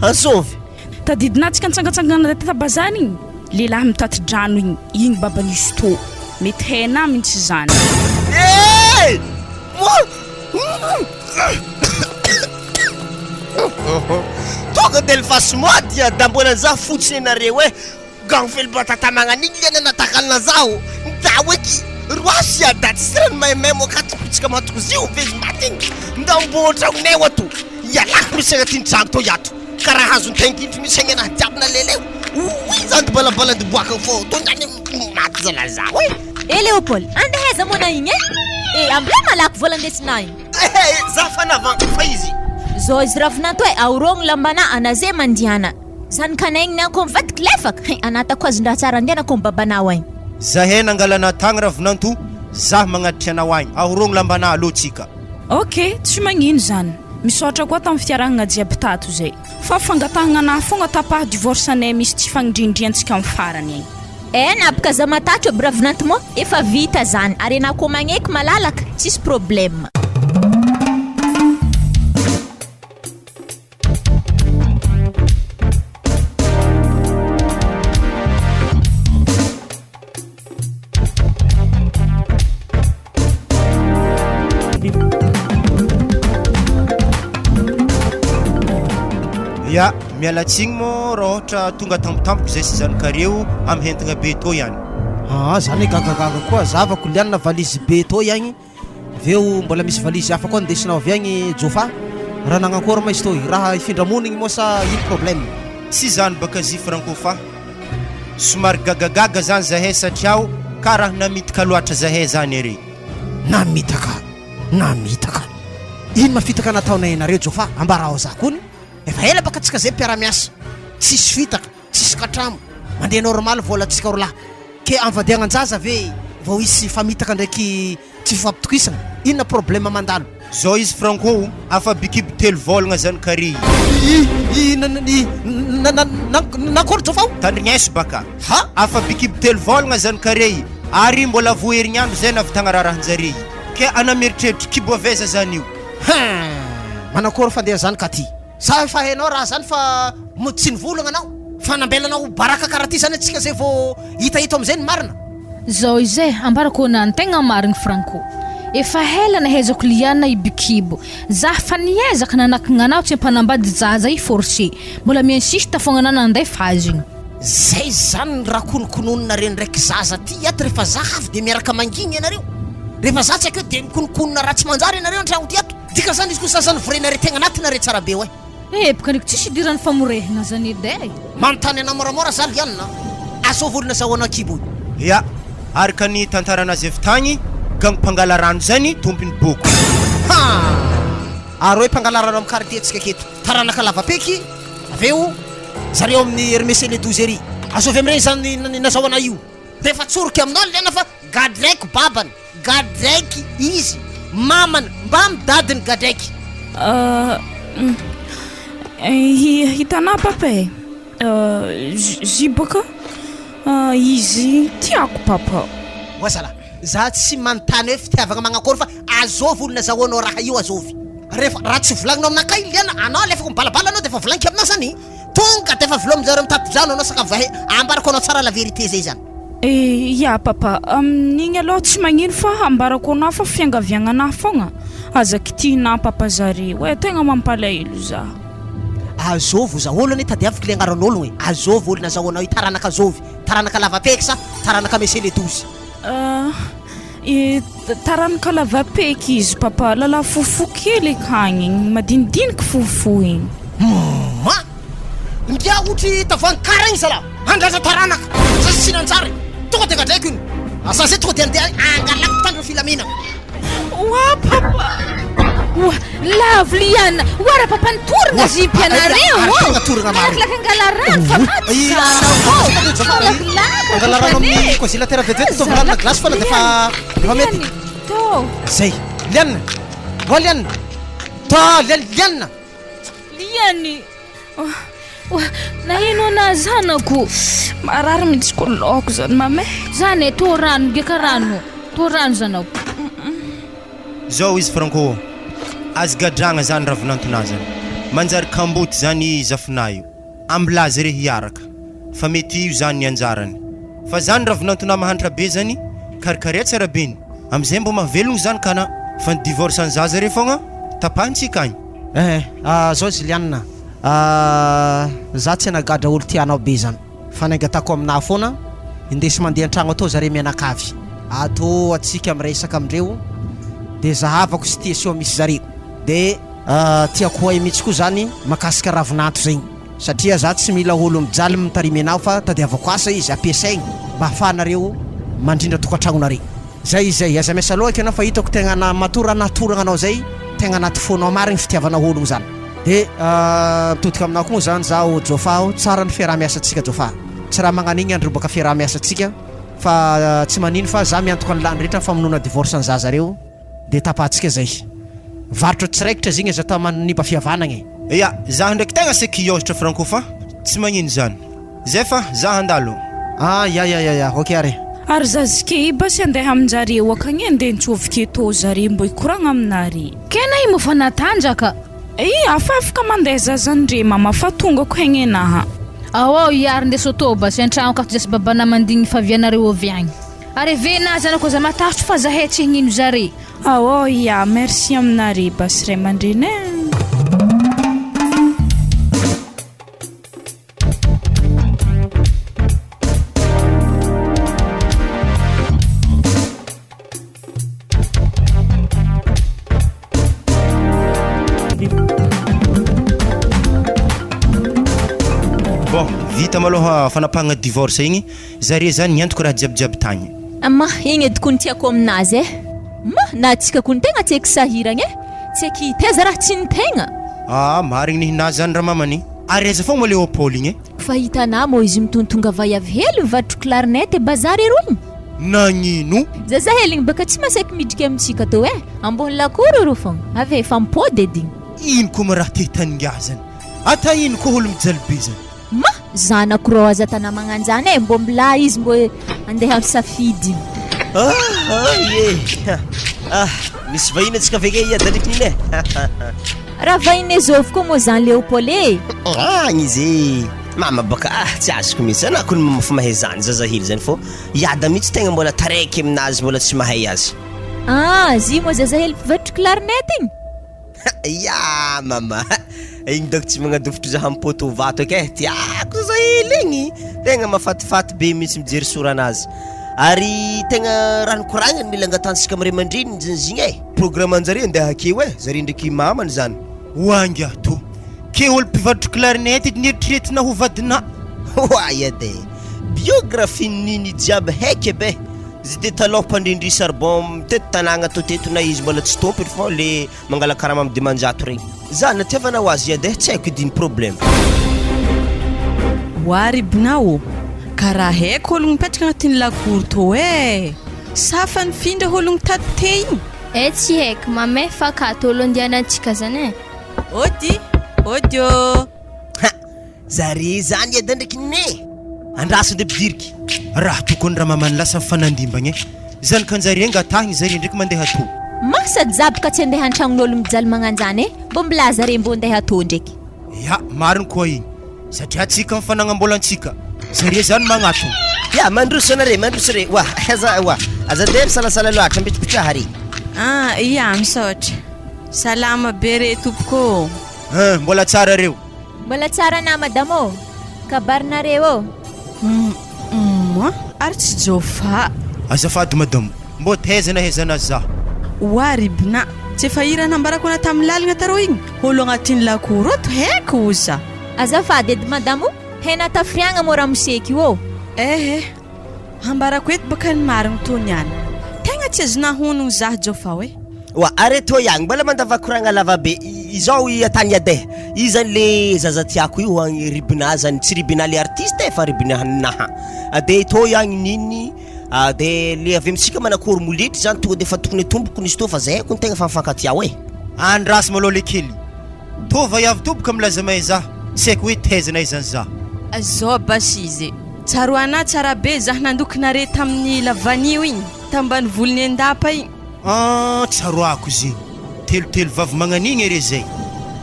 ansovy tadidinatsika nitsangatsangana tabazany igny lehilahy mitaty-drano igny baban'izy tô mety haina mihitsy zany tonga de lefasy moa dia da mbola za fotsiny anareo gangfely batata magnan'igny liana natakalina zaho da oeky roasy da tsy sirany maimay mo akatopitsika matoko zio vezimaty igny nda mbotragnonay ato ialako misy agnatin'ny trano tô iato karaha hazon-taingitry misy agny anahy jiaby naleleo zany balabalady boaka fô tô zany maty zala zaho Léopold andeheza mona igny amble malako vola andesina igny za fanavanko fa izy zao izy ravinanto aorogno lambana anazay mandiana zany kanaigny nanko mivadiky lefaka anatako azon-draha tsara andianako babanao agny zahay nangalana tagny ravinanto za magnaditry anao agny ahorogno lambana aloha tsika ok tsy magnino zany misaotra koa tamin'ny fiarahana jiaby tato zay fa fangatahana anahy fogna tapaha divorce anay misy tsy fagnindrindriantsika amin'ny farany agny napaka za matatro bravinanty mo efa vita zany ary anao koa magneky malalaka tsisy problème. ya mialatsigny mo raha ohatra tonga tampotampoka zay sy zanakareo amin'ny hentagna be tô ihany. Zany gagagaga koa zavako lianina valizy be tô ihany aveo mbola misy valizy hafa koa ndesinao avy agny jofa raha nagnakory ma izy tô raha ifindramonigny moa sa ino problème? Tsy zany baka zy franco fa somary gagagaga zany zahay satria karaha namitaka loatra zahay zany are. Namitaka ino mafitaka nataonay anareo jofa ambarao za kony efa hela baka tsika zay mpiara-miasa tsisy fitaka tsisy katramo mandeha normal vola tsika orolahy ke anvadiagnan-jaza ve vao isy famitaka ndraiky tsy fampitokisana inona problème mandalo zao izy franco afa bikiby telo volagna zany kary nakory jofao tandrigneso baka ha afa bikiby telo volagna zany kary ary mbola voherignandro zay navitagna raharahanjare ke anameritreritry kibo aveza zany io manakory fandeha zany ka ty sa efa hainao raha zany fa tsy nivolagna anao fa nambelanao baraka karaha ty zany atsika zay vao hitahita am'izay ny marina zao izay ambarako na tegna marigny franco efa hela nahezako liana ibikibo za fa niezaka nanakagna anao tsy ampanambady zaza i forcé mbola miinsiste fogna anao nanday fazigny zay zany raha konokononina reny ndraiky zaza ty ato rehefa za avy de miaraka mangigny ianareo rehefa za tsy akeo de mikonokonona raha tsy manjary ianareo antragno ty ato dika zany izy koa sazany vorenare tegna anatinare tsara be oe baka ndraiky tsisy idirany famorehana zany edy manontany ana moramora za lianina asovolina zahoana kibo ya araka ny tantaranazy avy tagny gagny mpangala rano zany tompony boko ary hoe mpangala rano amin'ny quartier tsika keto taranaka lavapeky aveo zareo amin'ny hermese le 12 ery azovy amin'ireny zany nazahoana io rehefa tsoroky aminao liana fa gadraiky babany gadraiky izy mamany mba midadiny gadraiky hitanà papa zy baka izy tiako papa oasala za tsy manontany hoe fitiavagna magnakory fa azovy olona zahoanao raha io azovy rehefa raha tsy volagninao aminakay liana anao alefako mibalabala anao de efa volagniky aminao zany tonga de efa volo amizareo mitatidrano anao saka vahe ambarako anao tsara la vérité zay zany ya papa amin'igny aloha tsy magnino fa ambarako anao fa fiangaviagna anahy fogna aza kitihina papa zare hoe tegna mampalahelo za azovy za olona tadiaviko le agnaran'ologno e azovy olona zahoanao i taranaka azovy taranaka lavapeky sa taranaka mese le 12 taranaka lavapeky izy papa lala fofo kely akagny madinidinika fofo igny ma ngia otry tavoankara igny zala andraza taranaka za sy nanjary tonga de gadraiky iny asa zay tonga de andeha angalako tandro filamina wa papa lavo liana wara papa nitorina zipy anareo araka angala rano fa angala rano amin'ny congélateur vetivety tovalanina glace fa defa mety zay liana wa liana ta liana liany nahino na zanako marary mihitsy ko laoko zany mame zany to rano geka rano to rano zanako zao izy franco azy gadragna zany ravinantona zany manjary kamboty zany zafina io amblazy re hiaraka fa mety io zany ny anjarany fa zany ravinantona mahantra be zany karikare tsara beny amizay mbo mahavelogno zany kana fa ny divorce any zaza re fogna tapahintsika agny zao izy lianina za tsy nagadra olo tianao be zany fa naingatako aminah foana indesy mandeha antragno atao zare mianakavy atô atsika miresaka amindreo de zahavako situation misy zare de tiako hay mihitsy koa zany makasika ravinato zegny satria za tsy mila olo mijaly mitarimy anao fa tadiavako asa izy ampiasaigny mba ahafahanareo mandrindra tokantragnonare zay aza miasa lohaka anao fa hitako tegna natorana anao zay tegna anaty fonao marigny fitiavana ologno zany de mitodika aminao koa zany zaho jofa tsara ny fiaraha-miasa atsika jofa tsy raha magnan'igny andro baka fiaraha-miasa atsika fa tsy manino fa za miantoka ny lany rehetra famonona divorce ny zazareo de tapatsika zay varotra tsiraikitra zegny aza ta manipa fihavanagna ya zaho ndraiky tegna seky ôhatra franco fa tsy magnino zany zay fa zaho andalo ya ok are ary zazike basy andeha aminjareo akagny andeha nitsovike tô zare mbo ikoragna aminare kena i mofa natanjaka afafaka mandeha zazandre mama fa tonga ko hegny anaha ao iary ndeso tô basy antragno ka jesy babana mandigny favianareo avy agny ary venazy ana koa za matahotro fa zahay tsy hignino zare ya merci aminare basy ray aman-dreny bon vita maloha fanapahagna divorce igny zare zany niantoko raha jiabijiaby tagny ma igny edy kony tiako aminazy ma na atsika kony tegna tsy eky sahiragna tsy eky teza raha tsy nitegna marigny nihinazy zany raha mamany ary aiza foagna male opôly igny fa hitanà mo izy mitontonga vaiavy hely mivatroko clarinette e bazary ero igny nagnino zaza heligny baka tsy masaiky midriky amintsika tô ambony lakoro ro fogna ave efa mipody edy igny ino koa ma raha tetaningazany ata ino koa olo mijalibe zany ma zanako rô aza tana magnanjany mbo mila izy mbo andeha misafidy misy vahiny atsika veke iadaliky niny raha vahiny zovy koa mo zany Léopold agny izy mama baka tsy azoko mihitsy anako ny mamafa mahay zany zaza hely zany fô iada mihitsy tegna mbola taraiky aminazy mbola tsy mahay azy zy mo zaza hely mpivatry clarinette igny ya mama igny dako tsy magnadofotry za ampoto vato ake tiako zaza hely igny tegna mafatifaty be mihitsy mijery soranazy ary tegna raha nikoragnany mila angatansika amire mandriny ziny programme anjare andeha akeo zare ndraiky mamany zany oangy to ke olo mpivatro clarinette nieritriretina ho vadina ade biographie niny jiaby haiky be izy de taloha mpandrindry sarbon mitety tanagna to teto na izy mbola tsy tompony fô le mangala karama amy dimanjato regny za natiavana ho azy ade tsy haiko idiny problème waribinao karaha haiko ologno mipetraka agnatin'ny lakoro tô safa nifindra ologno tady te igny tsy haiko mamay fa kato olo andianantsika zany odio zare zany eda ndraiky ne andraso nde bidiriky raha tokony raha mamany lasa fanandimbagny zany kanjare ngatahigny zare ndraiky mandeha to masady zabaka tsy andeha an-tragnon'olo mijaly magnanjany mbo mila zare mbo andeha to ndraiky ya mariny koa igny satria atsika mifanagna-mbolantsika zare zany magnatony ya mandroso anare wa aza de misalasala loatra mbetripetraha re iya misaotra salama be re tompoko mbola tsara reo mbola tsara na madamo kabarinareo ary tsy jofa azafady madamo mbo tehezana hezana za waribina tsy efa irana ambarako ana tamin'ny lalagna tarô igny olo agnatin'ny lakoro ato haiko oza azafady edy madamo hena tafiriagna mo raha moseky io ambarako eto baka ny marigny tony tegna tsy azona honogno za jofa areto yang mbola mandavakoragna lavabe izao atany ade izy zany le zaza tiako io agny ribina zany tsy ribina le artiste fa ribina naha ade to yang niny de le avy amitsika manakory molitry zany tonga de fa tokony tomboko nisy to fa zay ko tegna fa mifankatiao andrasy malô le kely tova iavy toboka milaza mahay za tsy haiko hoe tezana izany za zao basy izy tsaroana tsara be zaho nandokinare tamin'ny lavanio igny tambany volony andapa igny tsaroako zegny telotelo vavy magnanigny ere zay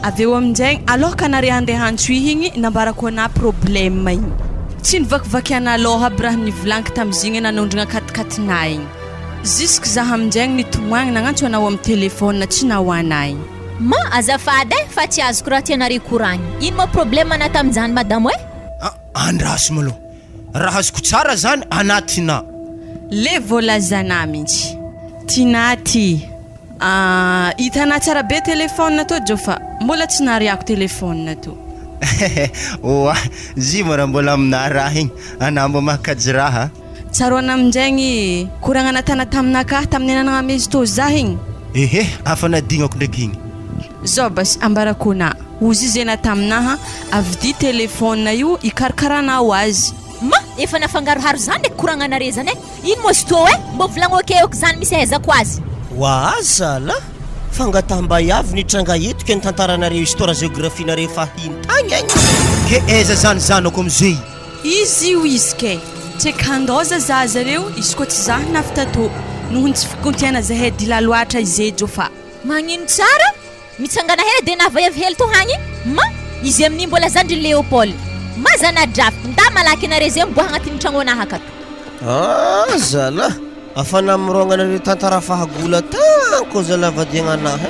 avy eo aminjay alohaka anare andeha antsoihy igny nambarako ana problème igny tsy nivakivaky analoha aby raha nivolaniko tamizigny nanondrogna katikatina igny jusque zaho aminjay nitomagny nagnantso anao amin'ny telefôna tsy nahoana igny ma azafady fa tsy azoko raha tianare koragny ino ma problème ana tamin'izany madamo andraso malo raha azoko tsara zany anatina le volazana mihitsy tinaty hitana tsara be telefôna to jofa mbola tsy nariako telefôna to zy mora mbola amina raha igny anambo mahakajy raha tsaroana aminjaigny koragna natana taminakahy tamin'ny ananagna mezy to zah igny afa nadignako ndraiky igny zao basy ambarakona ozy zena taminaha avidi telefôna io ikarakarana azy ma efa nafangaroharo zany ndraiky koragna anare zany ino mo zy to mbo volagno akeoko zany misy ahezako azy azala fangataham-bahiavy nitranga eto ke ny tantaranareo histoire géographie-nareo fahintagny agny ke aiza zany zanako amizay izy io izy ke tsekandoza za zareo izy koa tsy zah naftatô noho ny tsy fikontiana zahay dila loatra izay jofa magnino tsara mitsangana hely dia nahavahiavy hely to hagny ma izy amin'iny mbola zandry Léopold mazana drafy nda malaky anareo zay miboaka agnatin'ny tragnonahy akato zala afana mirognanareo tantara fahagola tanko zalavadiagnanahy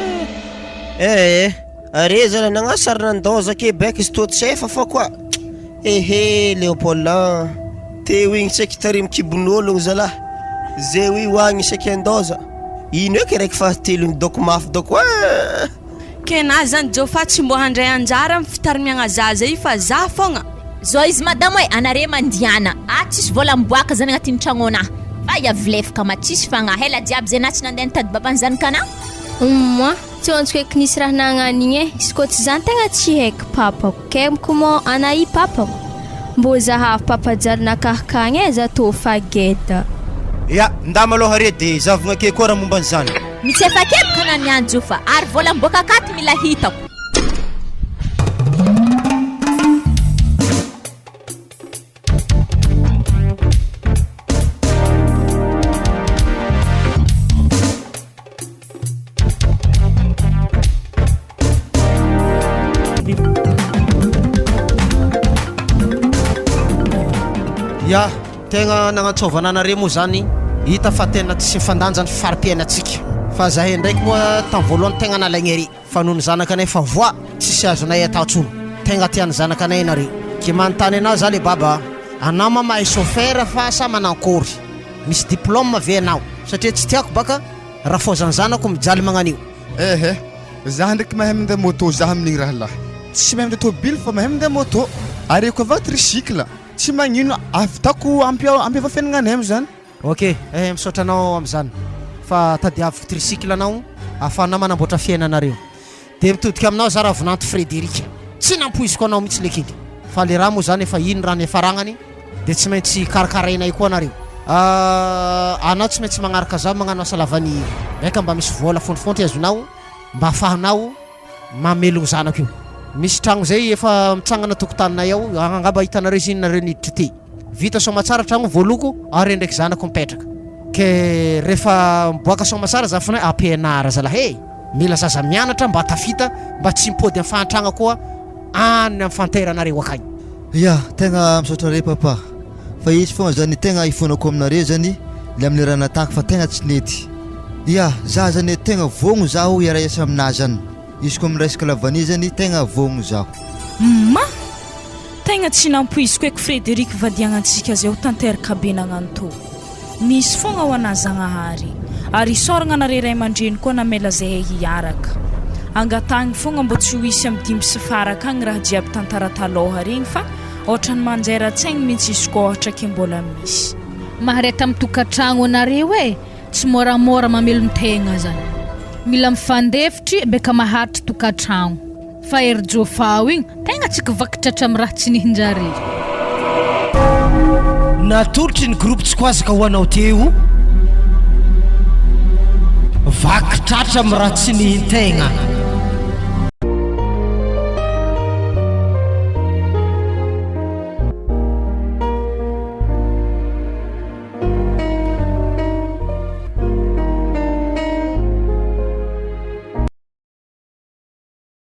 are zala nagnasarina ndoza Québec izy to tsefa fa koa Léopold teo igny tseky tary mikibon'ologno zala zay hoe hoagny isaky andoza ino eky raiky fahatelogny doko mafy doko ke na zany jofa tsy mbo handray anjara amin'ny fitarimiagna zaza io fa za fogna zao izy madamo hoe anare mandiana tsisy vola miboaka zany agnatin'ny tragnonahy fa iavilefaka ma tsisy fagnahy ela jiaby zay na tsy nandeha nitady babany zanakana moi tsy ontsiko eky nisy raha nagnanigny izy koa tsy zany tegna tsy haiko papako kemiko mo anahy papako mbo zahavy papa jary nakahikagny za tô fageda ya ndama aloha are dia zavogna ke koa raha momba an'izany misy efa kepaka na niany jofa ary vola miboaka akaty mila hitako ya tegna nagnatsovana anareo moa zany hita fa tena tsy fandanjany fari-piainatsika fa zahay ndraiky moa tamin'ny voalohany tegna nalaigny ery fa noho ny zanakanay fa voa tsisy azonay ataontsony tegna tiany zanakanay nareo ke manontany anao za le baba anao ma mahay chauffeur fa sa manankory misy diplôme ve anao satria tsy tiako baka raha fôzany zanako mijaly magnanio za ndraiky mahay minday moto za amin'igny raha lahy tsy mahay minday tôbily fa mahay minday moto areko avao tricycle tsy magnino avitako ampiavafiainagnanay zany ok misaotra anao am'zany fa tadiaviko tricycle anao ahafahanao manamboatra fiainanareo dia mitodika aminao za raha vonanto Frédéric tsy nampoiziko anao mihitsy lekidy fa le raha moa zany efa ino raha niafaragnany dia tsy maintsy karakarainay koa anareo anao tsy maintsy magnaraka zao magnano asalavany raika mba misy vola fontrofontry azonao mba ahafahanao mamelogno zanako io misy tragno zay efa mitsangana tokotaninay ao angamba hitanareo izy inonareo niditra ty vita somatsara tragno voaloko are ndraiky zanako mipetraka ke rehefa miboaka somatsara za fanay ampianara zalahy mila zaza mianatra mba tafita mba tsy mipody amin'ny fahantragna koa any amin'ny fanteranareo akagny ya tegna misaotra re papa fa izy fogna zany tegna ifonako aminareo zany le amin'ny raha natako fa tegna tsy nety ya za zany tegna vogno zaho iaraiasa aminazy zany izy koa miresaka lavany zany tegna vogno zaho ma tegna tsy nampoiziko eky Frédéric vadiagnantsika zay ho tanteraka be nagnanto misy fogna ho anazagnahary ary isoragna nare ray aman-dreny koa namela zahay hiaraka angatagny fogna mbo tsy ho isy amin'ny dimy sy faraka agny raha jiaby tantara taloha regny fa ohatrany manjaira-tsaigny mihitsy izy koa ohatra ke mbola misy mahareta amin'ny tokantragno anareo tsy moramora mamelon-tegna zany mila mifandefitry beka maharitry tokantragno fa ery jofao igny tegna tsy kivakitratra amin'ny raha tsy nihinjare natolotry ny groupe tsy koazaka ho anao teo vakitratra amin'ny raha tsy nihintegna